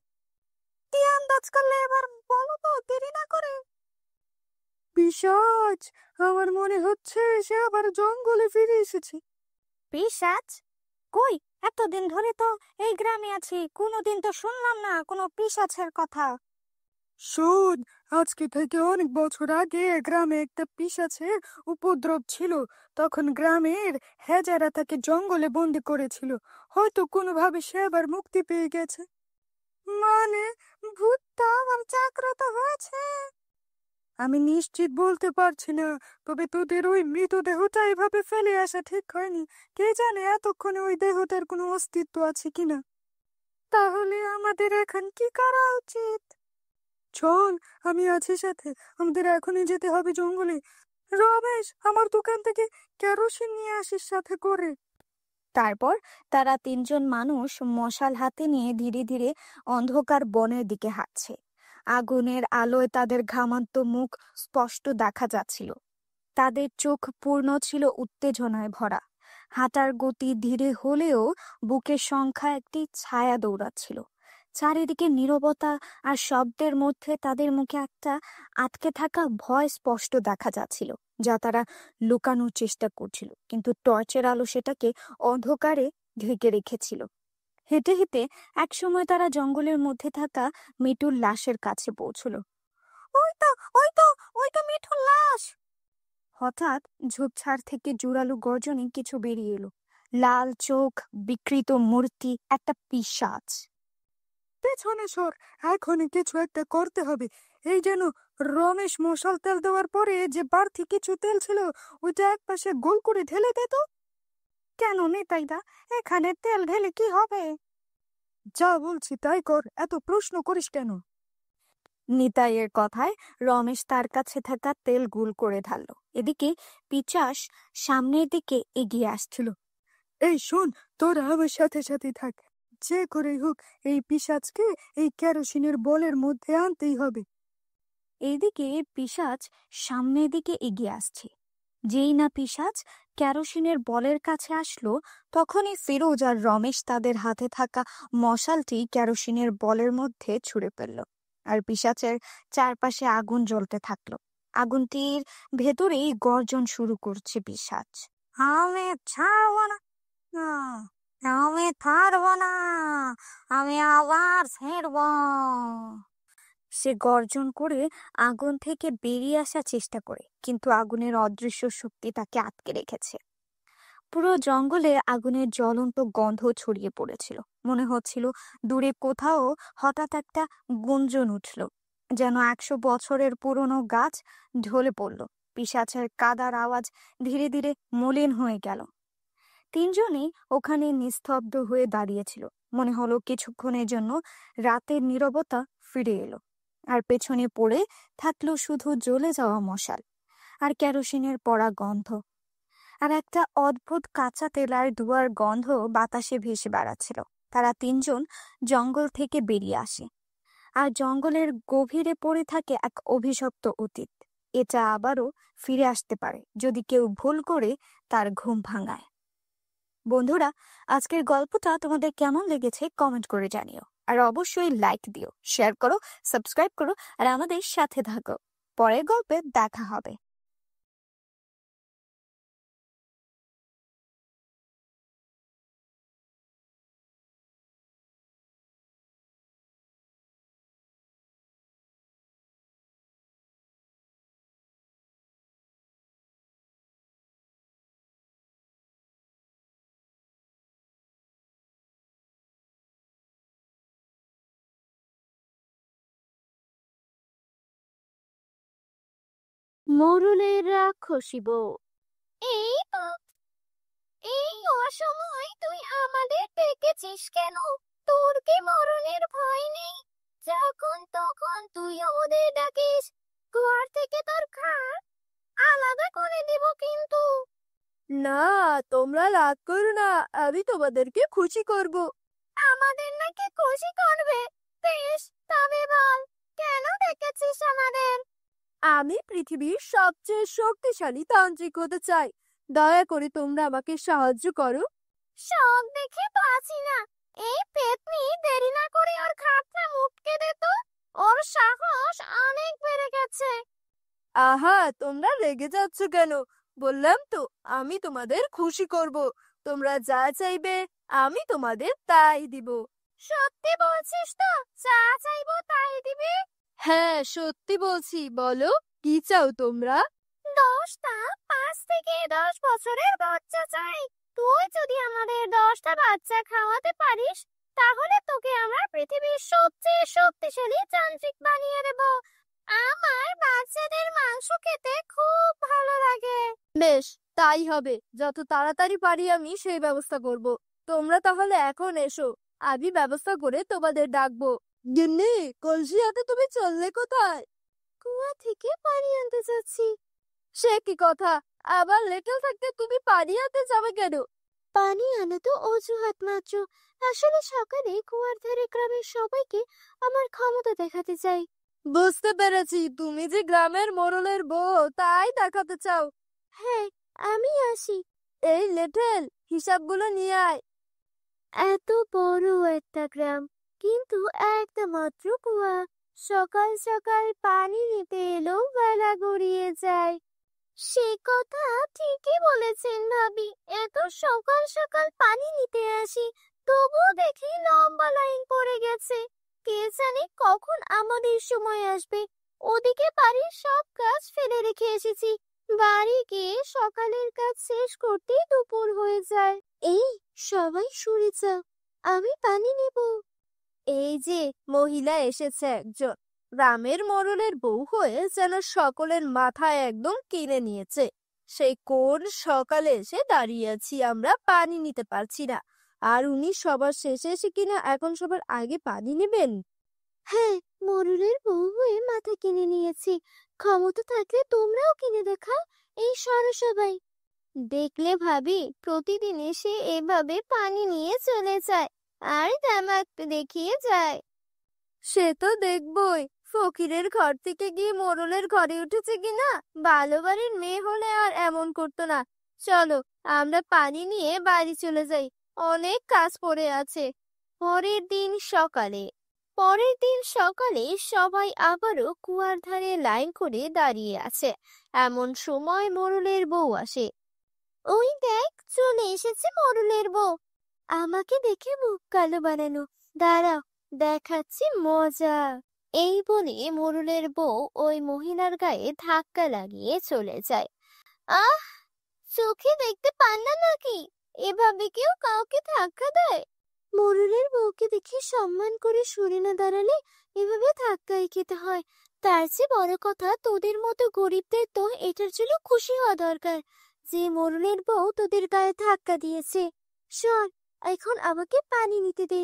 কি আন্দাজ করলে এবার বলো তো, দেরি না করে। পিশাচ! আমার মনে হচ্ছে সে আবার জঙ্গলে ফিরে এসেছে। পিশাচ? কই, এতদিন ধরে তো এই গ্রামে আছি, কোনোদিন তো শুনলাম না কোনো পিশাচের কথা। শোন, আজকে থেকে অনেক বছর আগে গ্রামে একটা পিশাচের উপদ্রব ছিল। তখন গ্রামের হেজারা তাকে জঙ্গলে বন্দি করেছিল। হয়তো কোনোভাবে সে আবার মুক্তি পেয়ে গেছে। মানে, ভূতটা আবার জাগ্রত হয়েছে? আমি নিশ্চিত বলতে পারছি না, তবে তোদের ওই মৃতদেহটা এভাবে ফেলে আসা ঠিক হয়নি। কে জানে এতক্ষণে ওই দেহটার কোনো অস্তিত্ব আছে কিনা। তাহলে আমাদের এখন কি করা উচিত? চল, আমি আছি সাথে। আমাদের এখনই যেতে হবে জঙ্গলে। রমেশ, আমার দোকান থেকে কেরোসিন নিয়ে আসিস সাথে করে। তারপর তারা তিনজন মানুষ মশাল হাতে নিয়ে ধীরে ধীরে অন্ধকার বনের দিকে হাঁটছে। আগুনের আলোয় তাদের ঘামান্ত মুখ স্পষ্ট দেখা যাচ্ছিল। তাদের চোখ পূর্ণ ছিল উত্তেজনায় ভরা। হাঁটার গতি ধীরে হলেও বুকের সংখ্যা একটি ছায়া দৌড়াচ্ছিল। চারিদিকে নীরবতা আর শব্দের মধ্যে তাদের মুখে একটা আটকে থাকা ভয় স্পষ্ট দেখা যাচ্ছিল, যা তারা লুকানোর চেষ্টা করছিল, কিন্তু টর্চের আলো সেটাকে অন্ধকারে ঢেকে রেখেছিল। হেঁটে হেঁটে একসময় তারা জঙ্গলের মধ্যে থাকা মিঠুর লাশের কাছে পৌঁছলো। ওই তো, ওই তো, ওই তো মিঠুর লাশ! হঠাৎ ঝোপঝাড় থেকে জোরালো গর্জনে কিছু বেরিয়ে এলো। লাল চোখ, বিকৃত মূর্তি, একটা পিশাচ। পেছনে সর, এখনই কিছু একটা করতে হবে। এই যেন রমেশ মশাল তেল দেওয়ার পরে যে বাড়তি কিছু তেল ছিল, ওইটা এক পাশে গোল করে ঢেলে দে তো। কেন নিতাইদা, এখানে তেল ঢেলে কি হবে? যা বলছি তাই কর, এত প্রশ্ন করিস কেন? নিতাইয়ের কথায় রমেশ তার কাছে থাকা তেল গুল করে ঢাললো। এদিকে পিচাস সামনের দিকে এগিয়ে আসছিল। এই শোন, তোরা আমার সাথে সাথে থাক। যে করেই হোক এই পিশাচকে এই কেরোসিনের বলের মধ্যে আনতেই হবে। এইদিকে পিশাচ সামনের দিকে এগিয়ে আসছে। যেই না পিশাচ কেরোসিনের বলের কাছে আসলো, তখনই ফিরোজ আর রমেশ তাদের হাতে থাকা মশালটি কেরোসিনের বলের মধ্যে ছুঁড়ে ফেলল। আর পিশাচের চারপাশে আগুন জ্বলতে থাকলো। আগুনটির ভেতরেই গর্জন শুরু করছে পিশাচ। আমি ছাড়বো না, আমি ছাড়বো না, আমি আবার ছেড়ব। সে গর্জন করে আগুন থেকে বেরিয়ে আসার চেষ্টা করে, কিন্তু আগুনের অদৃশ্য শক্তি তাকে আটকে রেখেছে। পুরো জঙ্গলে আগুনের জ্বলন্ত গন্ধ ছড়িয়ে পড়েছিল। মনে হচ্ছিল দূরে কোথাও হঠাৎ একটা গুঞ্জন উঠল, যেন 100 বছরের পুরনো গাছ ঢলে পড়ল। পিশাচের কাদার আওয়াজ ধীরে ধীরে মলিন হয়ে গেল। তিনজনেই ওখানে নিস্তব্ধ হয়ে দাঁড়িয়েছিল। মনে হলো কিছুক্ষণের জন্য রাতের নীরবতা ফিরে এলো, আর পেছনে পড়ে থাকলো শুধু জ্বলে যাওয়া মশাল আর কেরোসিনের পড়া গন্ধ। আর একটা অদ্ভুত কাঁচা তেলার ধোঁয়ার গন্ধ বাতাসে ভেসে বেড়াচ্ছিল। তারা তিনজন জঙ্গল থেকে বেরিয়ে আসে, আর জঙ্গলের গভীরে পড়ে থাকে এক অভিশপ্ত অতীত। এটা আবারও ফিরে আসতে পারে যদি কেউ ভুল করে তার ঘুম ভাঙায়। বন্ধুরা, আজকের গল্পটা তোমাদের কেমন লেগেছে কমেন্ট করে জানিও, আর অবশ্যই লাইক দিও, শেয়ার করো, সাবস্ক্রাইব করো, আর আমাদের সাথে থাকো। পরের গল্পে দেখা হবে। মোরলের রাক্ষসী বউ। এই তো, এই অসময় তুই আমাদের ডেকেছিস কেন? তোর কি মরণের ভয় নেই? যখন তখন তুই ওদের ডাকিস, ঘর থেকে তোর ঘাড় আলাদা করে দেব কিন্তু। না, তোমরা রাগ করো না, আমি তোমাদেরকে খুশি করব। আমাদের নাকি খুশি করবে? বেশ, তবে বল, কেন ডেকেছিস আমাদের? আমি পৃথিবীর সবচেয়ে শক্তিশালী তান্ত্রিক হতে চাই। দয়া করে তোমরা আমাকে সাহায্য করো। সব দেখে বাঁচি না। এই পেতনি দেরি না করে ওর খাটটা মুটকে দে তো। ওর সাহস অনেক বেড়ে গেছে। আহা, তোমরা রেগে যাচ্ছ কেন? বললাম তো আমি তোমাদের খুশি করব। তোমরা যা চাইবে আমি তোমাদের তাই দিব। সত্যি বলছিস তো? যা চাইবো তাই দিবি? হ্যাঁ, সত্যি বলছি। বলো, কি চাও তোমরা? 10টা 5 থেকে 10 বছরের বাচ্চা চাই। তুই যদি আমাদের 10টা বাচ্চা খাওয়াতে পারিস, তাহলে তোকে আমরা পৃথিবীর সবচেয়ে শক্তিশালী যান্ত্রিক বানিয়ে দেব। আমার বাচ্চাদের মাংস খেতে খুব ভালো লাগে। বেশ, তাই হবে। যত তাড়াতাড়ি পারি আমি সেই ব্যবস্থা করব। তোমরা তাহলে এখন এসো, আমি ব্যবস্থা করে তোমাদের ডাকবো। গিন্নি, কলসি হাতে তুমি চললে কোথায়? কুয়া থেকে পানি আনতে যাচ্ছি। সে কি কথা? আবার লেটেল থাকতে তুমি পানি হাতে যাবে কেন? পানি আনা তো অজুহাত মাত্র। আসলে সকালে কুয়ার ধারে গ্রামের সবাইকে আমার ক্ষমতা দেখাতে চাই। বুঝতে পেরেছি, তুমি যে গ্রামের মোড়লের বউ তাই দেখাতে চাও। হ্যাঁ, আমি আসি। এই লেটেল, হিসাবগুলো নিয়ে আয়। এত বড় একটা গ্রাম, কিন্তু একটা মাত্র কুয়া। সকাল সকাল পানি নিতে এলেও বেলা গড়িয়ে যায়। সে কথা ঠিকই বলেছেন ভাবি। এত সকাল সকাল পানি নিতে আসি, তবুও দেখি লম্বা লাইন পড়ে গেছে। কে জানে কখন আমাদের সময় আসবে। ওদিকে বাড়ির সব কাজ ফেলে রেখে এসেছি। বাড়ি গিয়ে সকালের কাজ শেষ করতেই দুপুর হয়ে যায়। এই, সবাই সরে যাও, আমি পানি নেব। এই যে মহিলা এসেছে একজন, গ্রামের মোড়লের বউ হয়ে যেন সকলের মাথায় একদম কিনে নিয়েছে। সেই কোন সকালে এসে দাঁড়িয়ে আছি আমরা, পানি নিতে পারছি না, আর উনি সবার শেষে এসে কিনা এখন সবার আগে পানি নেবেন। হ্যাঁ, মোরলের বউ হয়ে মাথা কিনে নিয়েছি। ক্ষমতা থাকলে তোমরাও কিনে দেখাও। এই সরো সবাই। দেখলে ভাবি, প্রতিদিন এসে এভাবে পানি নিয়ে চলে যায় আর তামাক দেখিয়ে যায়। সে তো দেখবই, ফকিরের ঘর থেকে গিয়ে মোড়লের ঘরে উঠেছে কিনা। ভালো বাড়ির মেয়ে হলে আর এমন করতো না। চলো, আমরা পানি নিয়ে বাড়ি চলে যাই, অনেক কাজ পড়ে আছে। পরের দিন সকালে সবাই আবারও কুয়ার ধারে লাইন করে দাঁড়িয়ে আছে। এমন সময় মোরলের বউ আসে। ওই দেখ, চলে এসেছে মোরলের বউ। আমাকে দেখে মুখ কালো বানানো। দাঁড়াও, দেখাচ্ছি মজা। এই বলে মোরলের বউ ওই মহিলার গায়ে ধাক্কা লাগিয়ে চলে যায়। আহ, চোখে দেখতে পান না নাকি? এভাবে কেউ কাউকে ধাক্কা দেয়? মোরলের বউকে দেখে সম্মান করে সরে না দাঁড়ালে এভাবে ধাক্কাই খেতে হয়। তার চেয়ে বড় কথা, তোদের মতো গরিবদের তো এটার জন্য খুশি হওয়া দরকার যে মোরলের বউ তোদের গায়ে ধাক্কা দিয়েছে। শোন, এখন আমাকে পানি নিতে দে।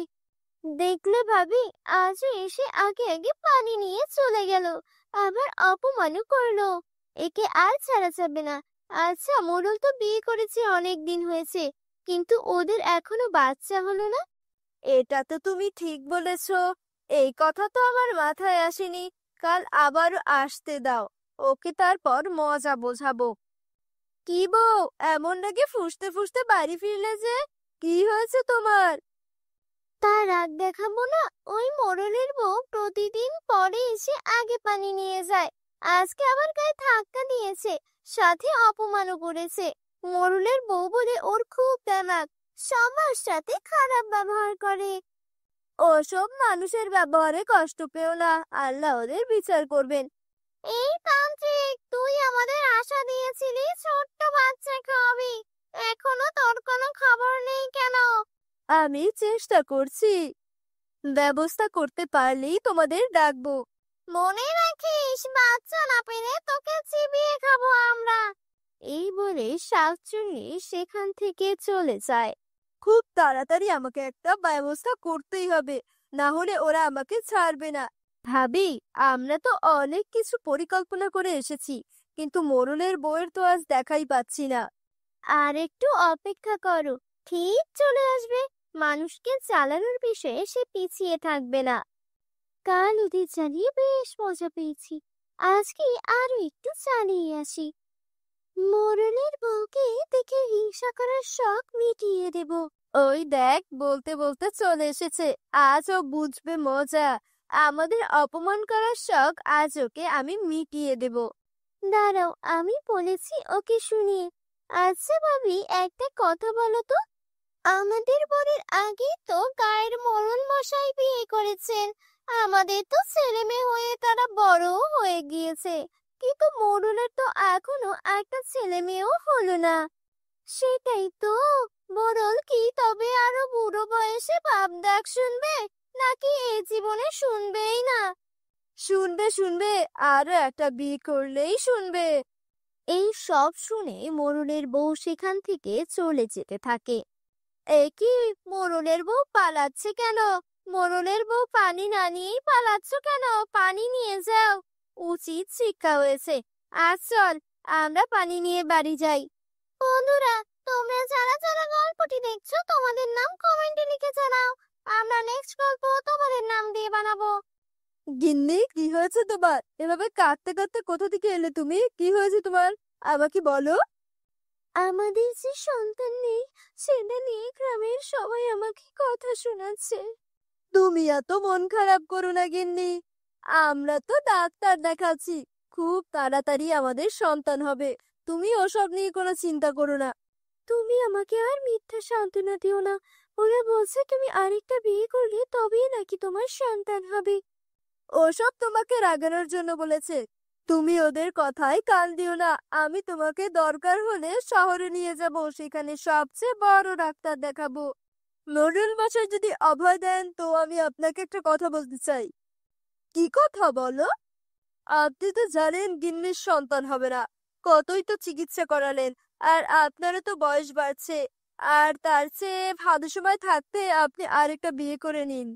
দেখলে ভাবি, আজও এসে আগে আগে পানি নিয়ে চলে গেল, আবার অপমানও করলো। একে আর ছাড়া যাবে না। আচ্ছা, মোড়ল তো বিয়ে করেছে অনেক দিন হয়েছে, কিন্তু ওদের এখনো বাচ্চা হলো না। এটা তো তুমি ঠিক বলেছ। এই কথা তো আমার মাথায় আসেনি। কাল আবারও আসতে দাও, ওকে তারপর মজা বোঝাবো। কি বউ, এমন নাকি ফুঁসতে ফুঁসতে বাড়ি ফিরলে যে? কি হয়েছে তোমার? তার রাগ দেখাবো না? ওই মোড়লের বউ প্রতিদিন পরে এসে আগে পানি নিয়ে যায়। আজকে আবার গায়ে ধাক্কা দিয়েছে, সাথে অপমানও করেছে। মোড়লের বউ বলে ওর খুব দেমাক, সবার সাথে খারাপ ব্যবহার করে। ওসব মানুষের ব্যবহারে কষ্ট পেও না, আল্লাহ ওদের বিচার করবেন। এই তান্ত্রিক, তুই আমাদের আশা দিয়েছিলি ছোট্ট বাচ্চা খাওয়াবি, এখনো তোর কোনো খবর নেই কেন? আমি চেষ্টা করছি, ব্যবস্থা করতে পারলেই তোমাদের ডাকবো। মনে রাখিস, বাচ্চা না পেলে তোকে চিবিয়ে খাবো আমরা। এই বলে শাকচুন্নি সেখান থেকে চলে যায়। খুব তাড়াতাড়ি আমাকে একটা ব্যবস্থা করতেই হবে, না হলে ওরা আমাকে ছাড়বে না। ভাবি, আমরা তো অনেক কিছু পরিকল্পনা করে এসেছি, কিন্তু মোড়লের বউয়ের তো আজ দেখাই পাচ্ছি না। আর একটু অপেক্ষা করো, ঠিক চলে আসবে। মানুষকে চালানোর বিষয়ে সে পিছিয়ে থাকবে না। কাল ওদের চালিয়ে বেশ মজা পেয়েছি, আজকে আরো একটু চালিয়ে আসি। মোড়লের বউকে দেখে হিংসা করার শখ মিটিয়ে দেব। ওই দেখ, বলতে বলতে চলে এসেছে। আজও বুঝবে মজা। আমাদের অপমান করার শখ আজ ওকে আমি মিটিয়ে দেব। দাঁড়াও, আমি বলেছি ওকে শুনিয়ে। আচ্ছা ভাবি, একটা কথা বলো তো, আমাদের বরের আগে তো গায়ের মোড়ল মশাই বিয়ে করেছেন। আমাদের তো ছেলে মেয়ে হয়ে তারা বড়ও হয়ে গিয়েছে, কিন্তু মোড়লের তো এখনো একটা ছেলে মেয়েও হলো না। সেটাই তো, মোড়ল কি তবে আরো বুড়ো বয়সে বাপ ডাক শুনবে, নাকি এ জীবনে শুনবেই না? শুনবে শুনবে, আরো একটা বিয়ে করলেই শুনবে। এই সব শুনে মোড়লের বউ সেখান থেকে চলে যেতে থাকে। কি, মোড়লের বউ পালাচ্ছে কেন? মোড়লের বউ পানি না নিয়েই পালাচ্ছ কেন? পানি নিয়ে যাও, উচিত শিক্ষা হয়েছে। আজ চল, আমরা পানি নিয়ে বাড়ি যাই। বন্ধুরা, তোমরা যারা যারা গল্পটি দেখছো, তোমাদের নাম কমেন্টে লিখে জানাও। আমরা নেক্সট গল্প তোমাদের নাম দিয়ে বানাবো। গিন্নি, কি হয়েছে তোমার? এভাবে কাঁদতে কাঁদতে কোথা থেকে এলে তুমি? কি হয়েছে তোমার, আমাকে বলো। আমাদের যে সন্তান নেই, সেটা নিয়ে গ্রামের সবাই আমাকে কথা শোনাচ্ছে। তুমি এত মন খারাপ করো না গিন্নি, আমরা তো ডাক্তার দেখাচ্ছি, খুব তাড়াতাড়ি আমাদের সন্তান হবে। তুমি ওসব নিয়ে কোনো চিন্তা করো না। তুমি আমাকে আর মিথ্যা সান্ত্বনা দিও না। ওরা বলছে তুমি আরেকটা বিয়ে করলে তবেই নাকি তোমার সন্তান হবে। ওসব তোমাকে রাগানোর জন্য বলেছে। তুমি ওদের কথায় কান দিও না। আমি তোমাকে দরকার হলে শহরে নিয়ে যাব, সেখানে সবচেয়ে বড় ডাক্তার দেখাবো। মোড়ল মশাই যদি অভয় দেন, তো আমি আপনাকে একটা কথা বলতে চাই। কি কথা বলো? আপনি তো জানেন গিন্নির সন্তান হবে না, কতই তো চিকিৎসা করালেন, আর আপনারও তো বয়স বাড়ছে। আর তার চেয়ে ভালো সময় থাকতে আপনি আরেকটা বিয়ে করে নিন।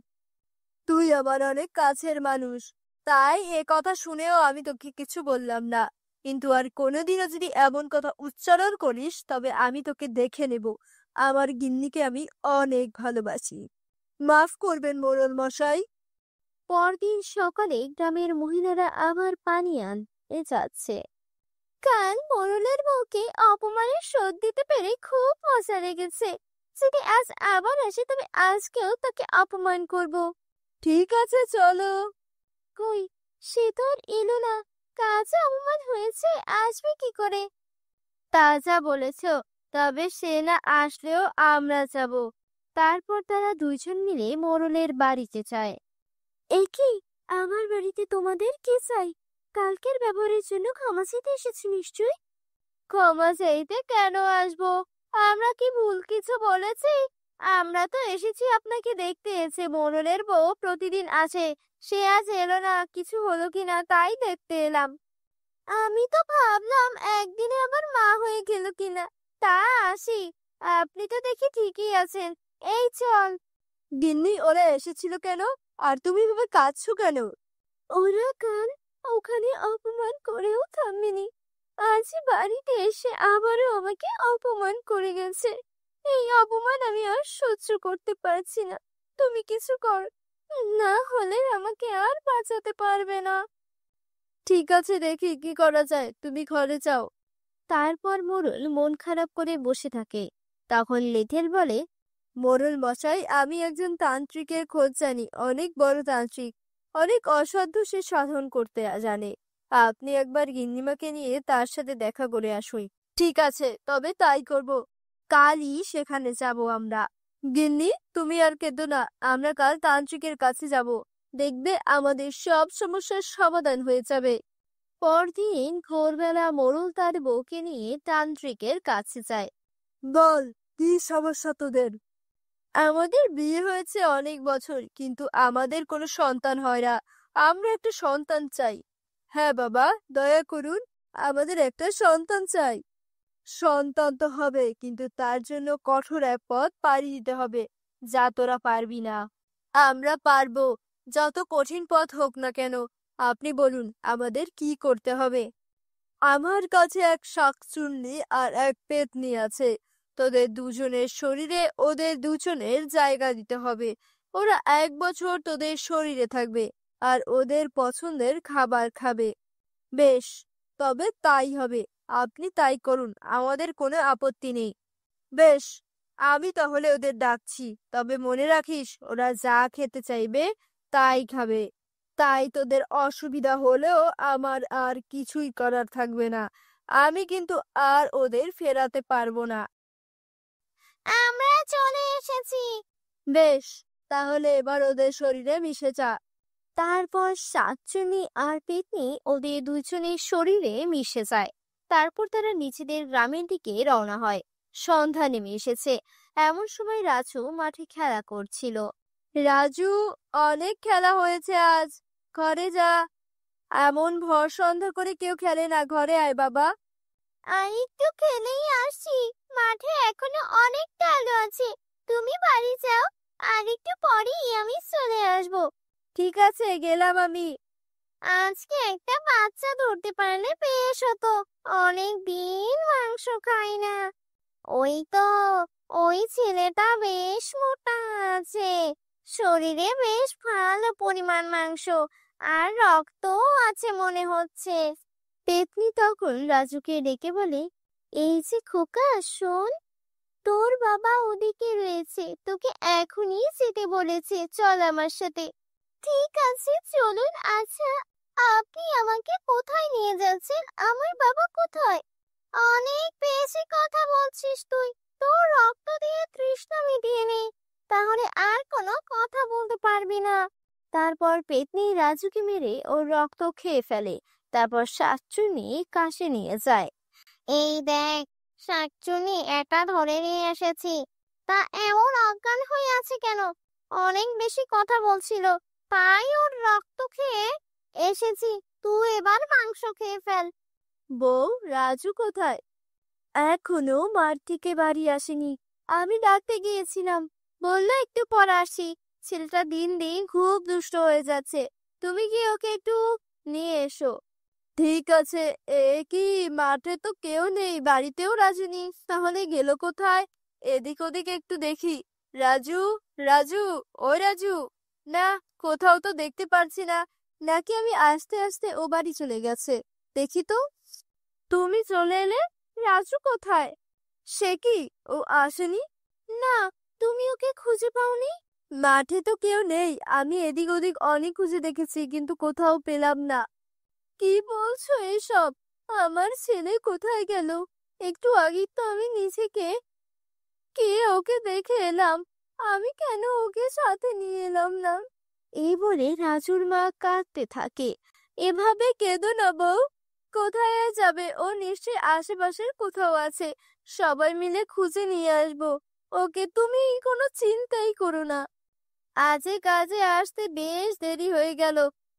তুই আমার অনেক কাছের মানুষ, তাই এ কথা শুনেও আমি তোকে কিছু বললাম না। কিন্তু আর কোনোদিনও যদি এমন কথা উচ্চারণ করিস, তবে আমি তোকে দেখে নেব। আমার গিন্নিকে আমি অনেক ভালোবাসি। মাফ করবেন মোড়ল মশাই। পরদিন সকালে গ্রামের মহিলারা আবার পানি আনতে যাচ্ছে। কাল মোড়লের বউকে অপমানের শোধ দিতে পেরে খুব মজা লেগেছে। যদি আজ আবার আসে, তবে আজকেও তাকে অপমান করব। ঠিক আছে, চলো। কই, সে তো আর এলো না। কাজে অপমান হয়েছে, আসবে কি করে? তা যা বলেছ, তবে সে না আসলেও আমরা যাব। তারপর তারা দুইজন মিলে মোড়লের বাড়িতে যায়। এ কি, আমার বাড়িতে তোমাদের কে চাই? কালকের ব্যবহারের জন্য ক্ষমা চাইতে এসেছি নিশ্চয়ই। ক্ষমা চাইতে কেন আসবো? আমরা কি ভুল কিছু বলেছি? আমরা তো এসেছি আপনাকে দেখতে। এসে মোড়লের বউ প্রতিদিন আসে, সে আজ এলো না, কিছু হলো কিনা তাই দেখতে এলাম। আমি তো ভাবলাম একদিনে আবার মা হয়ে গেল কিনা, তা আসি। আপনি তো দেখি ঠিকই আছেন। এই চল। গিন্নি, ওরা এসেছিল কেন? আর তুমি এভাবে কাঁদছো কেন? ওরা কাল ওখানে অপমান করেও থামেনি। আজ বাড়িতে এসে আবারও আমাকে অপমান করে গেছে। এই অপমান আমি আর সহ্য করতে পারছি না। তুমি কিছু কর, না হলে আমাকে আর বাঁচাতে পারবে না। ঠিক আছে, দেখি কি করা যায়, তুমি ঘরে যাও। তারপর মোড়ল মন খারাপ করে বসে থাকে। তখন লিটল বলে, মোড়ল মশাই, আমি একজন তান্ত্রিকের খোঁজ জানি, অনেক বড় তান্ত্রিক, অনেক অসাধ্য সে সাধন করতে জানে। আপনি একবার গিন্নিমাকে নিয়ে তার সাথে দেখা করে আসুন। ঠিক আছে, তবে তাই করব। কালই সেখানে যাব আমরা। গিন্নি, তুমি আর কেঁদো না, আমরা কাল তান্ত্রিকের কাছে যাব। দেখবে আমাদের সব সমস্যার সমাধান হয়ে যাবে। পরদিন ভোরবেলা মোড়ল তার বউকে নিয়ে তান্ত্রিকের কাছে যায়। বল, কি সমস্যা তোদের? আমাদের বিয়ে হয়েছে অনেক বছর, কিন্তু আমাদের কোনো সন্তান হয় না। আমরা একটা সন্তান চাই। হ্যাঁ বাবা, দয়া করুন, আমাদের একটা সন্তান চাই। সন্তান তো হবে, কিন্তু তার জন্য কঠোর এক পথ পাড়ি দিতে হবে, যা তোরা পারবি না। আমরা পারবো, যত কঠিন পথ হোক না কেন। আপনি বলুন, আমাদের কি করতে হবে? আমার কাছে এক শাকচুন্নি আর এক পেতনি আছে। তোদের দুজনের শরীরে ওদের দুজনের জায়গা দিতে হবে। ওরা 1 বছর তোদের শরীরে থাকবে আর ওদের পছন্দের খাবার খাবে। বেশ, তবে তাই হবে। আপনি তাই করুন, আমাদের কোনো আপত্তি নেই। বেশ, আমি তাহলে ওদের ডাকছি। তবে মনে রাখিস, ওরা যা খেতে চাইবে তাই খাবে। তাই তোদের অসুবিধা হলেও আমার আর কিছুই করার থাকবে না। আমি কিন্তু আর ওদের ফেরাতে পারবো না। আমরা চলে এসেছি। বেশ, তাহলে এবার ওদের শরীরে মিশে যা। তারপর শাকচুন্নি আর পেতনি ওদের দুজনের শরীরে মিশে যায়। তারপর তারা নিজেদের গ্রামের দিকে রওনা হয়। সন্ধ্যা নেমে এসেছে। এমন সময় রাজু মাঠে খেলা করছিল। রাজু, অনেক খেলা হয়েছে আজ, ঘরে যা। এমন ভর সন্ধ্যা করে কেউ খেলে না, ঘরে আয় বাবা। আর একটু খেলেই আসছি, মাঠে এখনো অনেকটা আলো আছে। তুমি বাড়ি যাও, আর একটু পরেই আমি চলে আসবো। ঠিক আছে, গেলাম আমি। আজকে একটা বাচ্চা ধরতে পারলে বেশ হতো। অনেক দিন মাংস খাই না। ওই তো, ওই ছেলেটা বেশ মোটা আছে, শরীরে বেশ ভালো পরিমাণ মাংস আর রক্তও আছে মনে হচ্ছে। পেতনি তখন রাজুকে ডেকে বলে, এই যে খোকা, শোন, তোর বাবা ওদিকে রয়েছে, তোকে এখনই যেতে বলেছে, চল আমার সাথে। ঠিক আছে, চলুন। আচ্ছা, আপনি আমাকে কোথায় নিয়ে যাচ্ছেন? আমার বাবা কোথায়? অনেক বেশি কথা বলছিস তুই। তোর রক্ত দিয়ে তৃষ্ণা মিটিয়ে নে, তাহলে আর কোনো কথা বলতে পারবি না। তারপর পেতনি রাজুকে মেরে ওর রক্ত খেয়ে ফেলে। তারপর শাকচুন্নি কাশে নিয়ে যায়। এই দেখ, শাকচুন্নি এটা ধরে নিয়ে এসেছি। তা এমন অজ্ঞান হয়ে আছে কেন? অনেক বেশি কথা বলছিল, তাই ওর রক্ত খেয়ে এসেছি। তুই এবার মাংস খেয়ে ফেল। বউ, রাজু কোথায়? এখনো মাঠ থেকে বাড়ি আসেনি। আমি ডাকতে গিয়েছিলাম, বললো একটু পর আসি। ছেলেটা দিন দিন খুব দুষ্ট হয়ে যাচ্ছে, তুমি কি ওকে একটু নিয়ে এসো। ঠিক আছে। এ কি, মাঠে তো কেউ নেই, বাড়িতেও রাজু নেই, তাহলে গেল কোথায়? এদিক ওদিক একটু দেখি। রাজু, রাজু, ওই রাজু। না, কোথাও তো দেখতে পারছি না। নাকি আমি আস্তে আস্তে ও বাড়ি চলে গেছে, দেখি তো। তুমি চলে এলে, রাজু কোথায়? সে কি, ও আসেনি? না, তুমি ওকে খুঁজে পাওনি? মাঠে তো কেউ নেই, আমি এদিক ওদিক অনেক খুঁজে দেখেছি, কিন্তু কোথাও পেলাম না। কি বলছো এসব? আমার ছেলে কোথায় গেল? একটু আগেই তো আমি নিজেকে কে ওকে দেখে এলাম। আমি কেন ওকে সাথে নিয়ে এলাম না? এই বলে রাজুর মা কাঁদতে থাকে। এভাবে কেঁদো না বউ, কোথায় আর যাবে? ও নিশ্চয়ই আশেপাশের কোথাও আছে, সবাই মিলে খুঁজে নিয়ে আসবো ওকে, তুমি কোনো চিন্তাই করো না। আজে কাজে আসতে বেশ দেরি হয়ে গেল।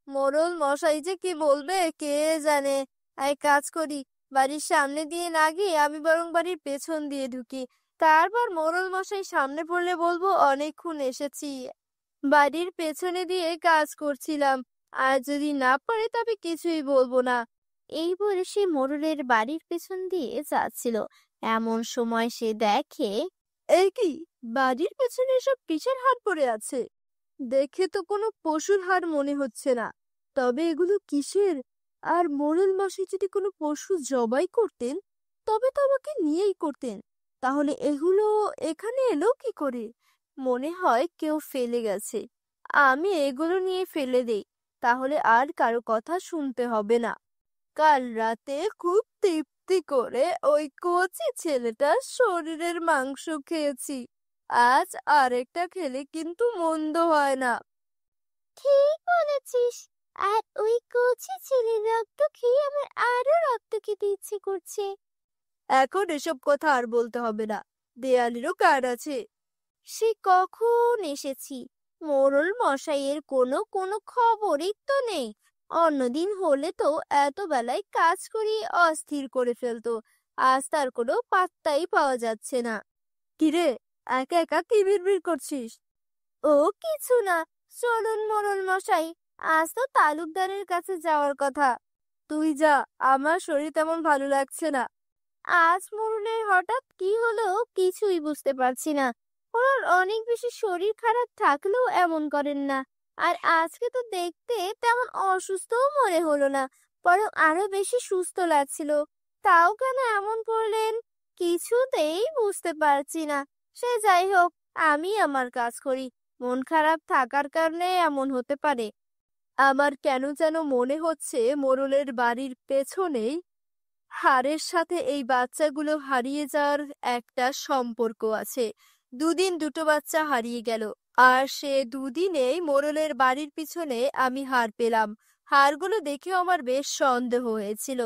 মোড়ল মশাই যে কি বলবে কে জানে। এক কাজ করি, বাড়ির সামনে দিয়ে না গিয়ে আমি বরং বাড়ির পেছন দিয়ে ঢুকি। তারপর মোড়ল মশাই সামনে পড়লে বলবো অনেকক্ষণ এসেছি, বাড়ির পেছনে দিয়ে কাজ করছিলাম। আর যদি না পারে তবে কিছুই বলবো না। এই বলে সে মোড়লের বাড়ির পেছন দিয়ে যাচ্ছিল। এমন সময় সে দেখে এই কি, বাড়ির পেছনে এসব কিসের হাড় পড়ে আছে? দেখে তো কোনো পশুর হাড় মনে হচ্ছে না। তবে এগুলো কিসের? আর মোড়ল মশাই যদি কোনো পশু জবাই করতেন তবে তো আমাকে নিয়েই করতেন। তাহলে এগুলো এখানে এলো কি করে? মনে হয় কেউ ফেলে গেছে। আমি এগুলো নিয়ে ফেলে দেই, তাহলে আর কারো কথা শুনতে হবে না। কাল রাতে খুব তৃপ্তি করে ওই কচি ছেলেটার শরীরের মাংস খেয়েছি। আজ আরেকটা খেলে কিন্তু মন্দ হয় না। ঠিক বলেছিস। আর ওই কচি ছেলের রক্ত খেয়ে আমার আরো রক্ত খেতে ইচ্ছে করছে। এখন এসব কথা আর বলতে হবে না, দেয়ালেরও কার আছে। সে কখন এসেছি? মোড়ল মশাইয়ের কোনো কোনো খবরই তো নেই। অন্যদিন হলে তো এত বেলায় কাজ করিয়ে অস্থির করে ফেলতো। আজ তার কোনো পাত্তাই পাওয়া যাচ্ছে না। কিরে, একা একা কি বিড়বিড় করছিস? ও কিছু না। চলুন মোড়ল মশাই, আজ তো তালুকদারের কাছে যাওয়ার কথা। তুই যা, আমার শরীর তেমন ভালো লাগছে না। আজ মোড়লের হঠাৎ কি হলো কিছুই বুঝতে পারছি না। ওনার অনেক বেশি শরীর খারাপ থাকলেও এমন করেন না। আর আজকে তো দেখতে তেমন অসুস্থও মনে হলো না, বরং আরো বেশি সুস্থ লাগছিল। তাও কেন এমন করলেন কিছুতেই বুঝতে পারছি না। সে যাই হোক, আমি আমার কাজ করি। মন খারাপ থাকার কারণে এমন হতে পারে। আমার কেন যেন মনে হচ্ছে মোড়লের বাড়ির পেছনেই হাড়ের সাথে এই বাচ্চাগুলো হারিয়ে যাওয়ার একটা সম্পর্ক আছে। দুদিন দুটো বাচ্চা হারিয়ে গেল, আর সে দুদিনেই মোড়লের বাড়ির পিছনে আমি হাড় পেলাম। হাড়গুলো দেখেও আমার বেশ সন্দেহ হয়েছিল।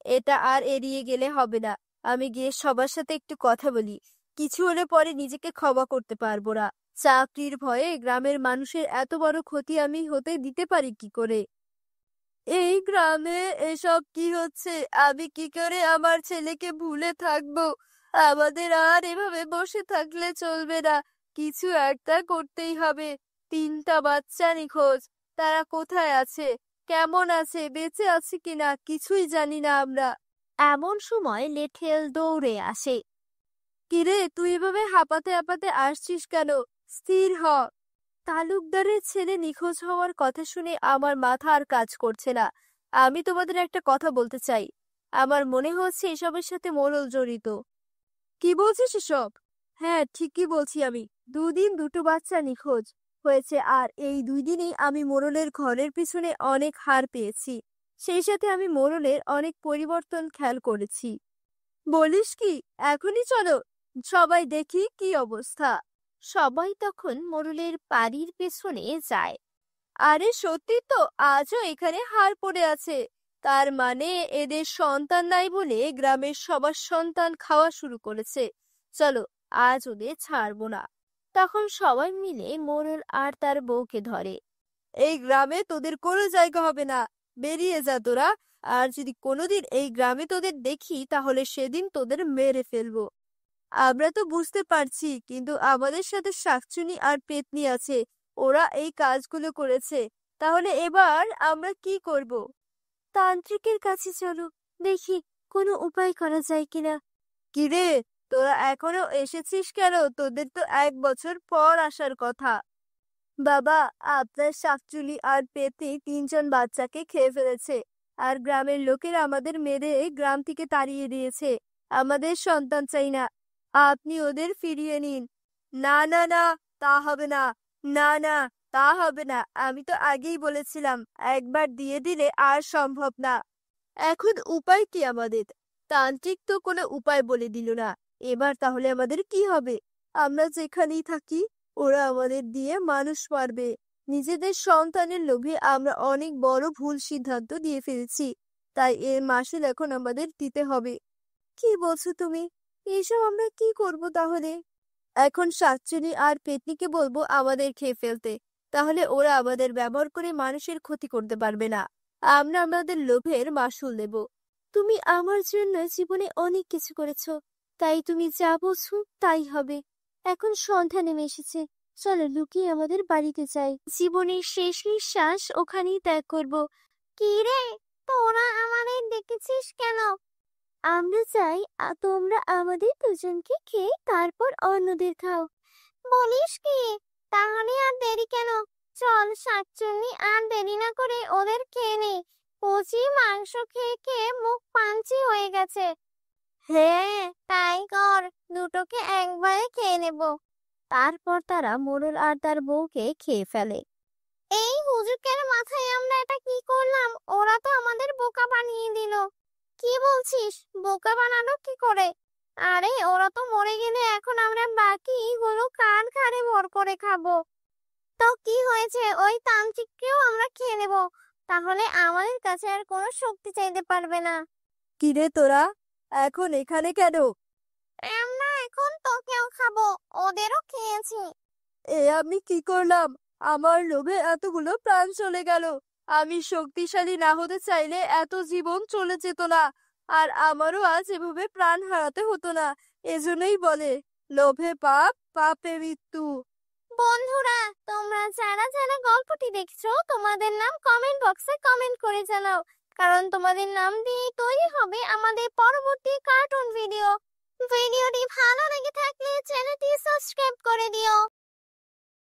এটা আর এড়িয়ে গেলে হবে না। আমি গিয়ে সবার সাথে একটু কথা বলি। কিছু হলে পরে নিজেকে ক্ষমা করতে পারবো না। চাকরির ভয়ে গ্রামের মানুষের এত বড় ক্ষতি আমি হতে দিতে পারি কি করে? এই গ্রামে এসব কি হচ্ছে? আমি কি করে আমার ছেলেকে ভুলে থাকবো? আমাদের আর এভাবে বসে থাকলে চলবে না। কিছু একটা করতেই হবে। 3টা বাচ্চা নিখোঁজ। তারা কোথায় আছে, কেমন আছে, বেঁচে আছে কিনা কিছুই জানি না আমরা। এমন সময় লেঠেল দৌড়ে আসে। কিরে, তুই এভাবে হাঁপাতে হাঁপাতে আসছিস কেন? স্থির হ। তালুকদারের ছেলে নিখোঁজ হওয়ার কথা শুনে আমার মাথা আর কাজ করছে না। আমি তোমাদের একটা কথা বলতে চাই। আমার মনে হচ্ছে এসবের সাথে মোড়ল জড়িত। কি বলছিস এসব? হ্যাঁ, ঠিকই বলছি আমি। দুদিন দুটো বাচ্চা নিখোঁজ হয়েছে, আর এই 2 দিনেই আমি মোড়লের ঘরের পিছনে অনেক হার পেয়েছি। সেই সাথে আমি মোড়লের অনেক পরিবর্তন খেয়াল করেছি। বলিস কি? এখনই চলো, সবাই দেখি কি অবস্থা। সবাই তখন মোড়লের বাড়ির পেছনে যায়। আরে সত্যি তো, আজও এখানে হাড় পড়ে আছে। তার মানে এদের সন্তান নাই বলে গ্রামের সবার সন্তান খাওয়া শুরু করেছে। চলো, আজ ওদের ছাড়বো না। তখন সবাই মিলে মোড়ল আর তার বউকে ধরে। এই গ্রামে তোদের কোনো জায়গা হবে না। বেরিয়ে যা তোরা। আর যদি কোনোদিন এই গ্রামে তোদের দেখি তাহলে সেদিন তোদের মেরে ফেলবো। আমরা তো বুঝতে পারছি, কিন্তু আমাদের সাথে শাকচুনি আর পেতনি আছে। ওরা এই কাজগুলো করেছে। তাহলে এবার আমরা কি করব? তান্ত্রিকের কাছে চলো, দেখি কোনো উপায় করা যায় কিনা। কিরে, তোরা এখনো এসেছিস কেন? তোদের তো 1 বছর পর আসার কথা। বাবা, আপনার শাকচুনি আর পেতনি 3জন বাচ্চাকে খেয়ে ফেলেছে। আর গ্রামের লোকেরা আমাদের মেরে গ্রাম থেকে তাড়িয়ে দিয়েছে। আমাদের সন্তান চাই না। আপনি ওদের ফিরিয়ে নিন। না না না, তা হবে না। না না, তা হবে না। আমি তো আগেই বলেছিলাম, একবার দিয়ে দিলে আর সম্ভব না। এখন উপায় কি আমাদের? তান্ত্রিক তো কোনো উপায় বলে দিল না। এবার তাহলে আমাদের কি হবে? আমরা যেখানেই থাকি ওরা আমাদের দিয়ে মানুষ মারবে। নিজেদের সন্তানের লোভে আমরা অনেক বড় ভুল সিদ্ধান্ত দিয়ে ফেলেছি। তাই এর মাসুল এখন আমাদের দিতে হবে। কি বলছো তুমি? এসব আমরা কি করব তাহলে? এখন শাকচুনি আর পেতনিকে বলবো আমাদের খেয়ে ফেলতে। তাহলে ওরা আমাদের ব্যবহার করে মানুষের ক্ষতি করতে পারবে না। আমরা আমাদের লোভের মাসুল দেব। তুমি আমার জন্য জীবনে অনেক কিছু করেছো, তাই তুমি যা বলছো তাই হবে। এখন সন্ধ্যা নেমে এসেছে, চলো লুকিয়ে আমাদের বাড়িতে যাই। জীবনের শেষ নিঃশ্বাস ওখানেই ত্যাগ করব। কি রে, তোরা আমাদের ডেকেছিস কেন? আমরা চাই তোমরা আমাদের দুজনকে খেয়ে তারপর অন্যদের খাও। বলিস কি? তাহলে আর দেরি কেন? চল শাকচুন্নি, আর দেরি না করে ওদের খেয়ে নে। কচি মাংস খেয়ে খেয়ে মুখ পাঞ্চি হয়ে গেছে। হ্যাঁ, তাই কর, দুটোকে একবারে খেয়ে নেব। তারপর তারা মোড়ল আর তার বউকে খেয়ে ফেলে। এই হুজুকের মাথায় আমরা এটা কি করলাম? ওরা তো আমাদের বোকা বানিয়ে দিল। কি বলছিস? বোকা বানালো কি করে? আরে ওরা তো মরে গেলে এখন আমরা বাকিগুলো কার ঘাড়ে ভর করে খাবো। তো কি হয়েছে? ওই তান্ত্রিককেও আমরা খেয়ে নেব। তাহলে আমাদের কাছে আর কোনো শক্তি চাইতে পারবে না। কিরে তোরা এখন এখানে কেন? আমরা এখন তোকেও খাবো, ওদেরও খেয়েছি। আমি কি করলাম? আমার লোভে এতগুলো প্রাণ চলে গেল। আমি শক্তিশালী না হতে চাইলে এত জীবন চলে যেত না, আর আমারও আজ এভাবে প্রাণ হারাতে হতো না। এজন্যই বলে, লোভে পাপ, পাপে মৃত্যু। বন্ধুরা, তোমরা যারা যারা গল্পটি দেখছো, তোমাদের নাম কমেন্ট বক্সে কমেন্ট করে জানাও, কারণ তোমাদের নাম দিয়ে তৈরি হবে আমাদের পরবর্তী কার্টুন ভিডিও। ভিডিওটি ভালো লেগে থাকলে চ্যানেলটি সাবস্ক্রাইব করে দিও।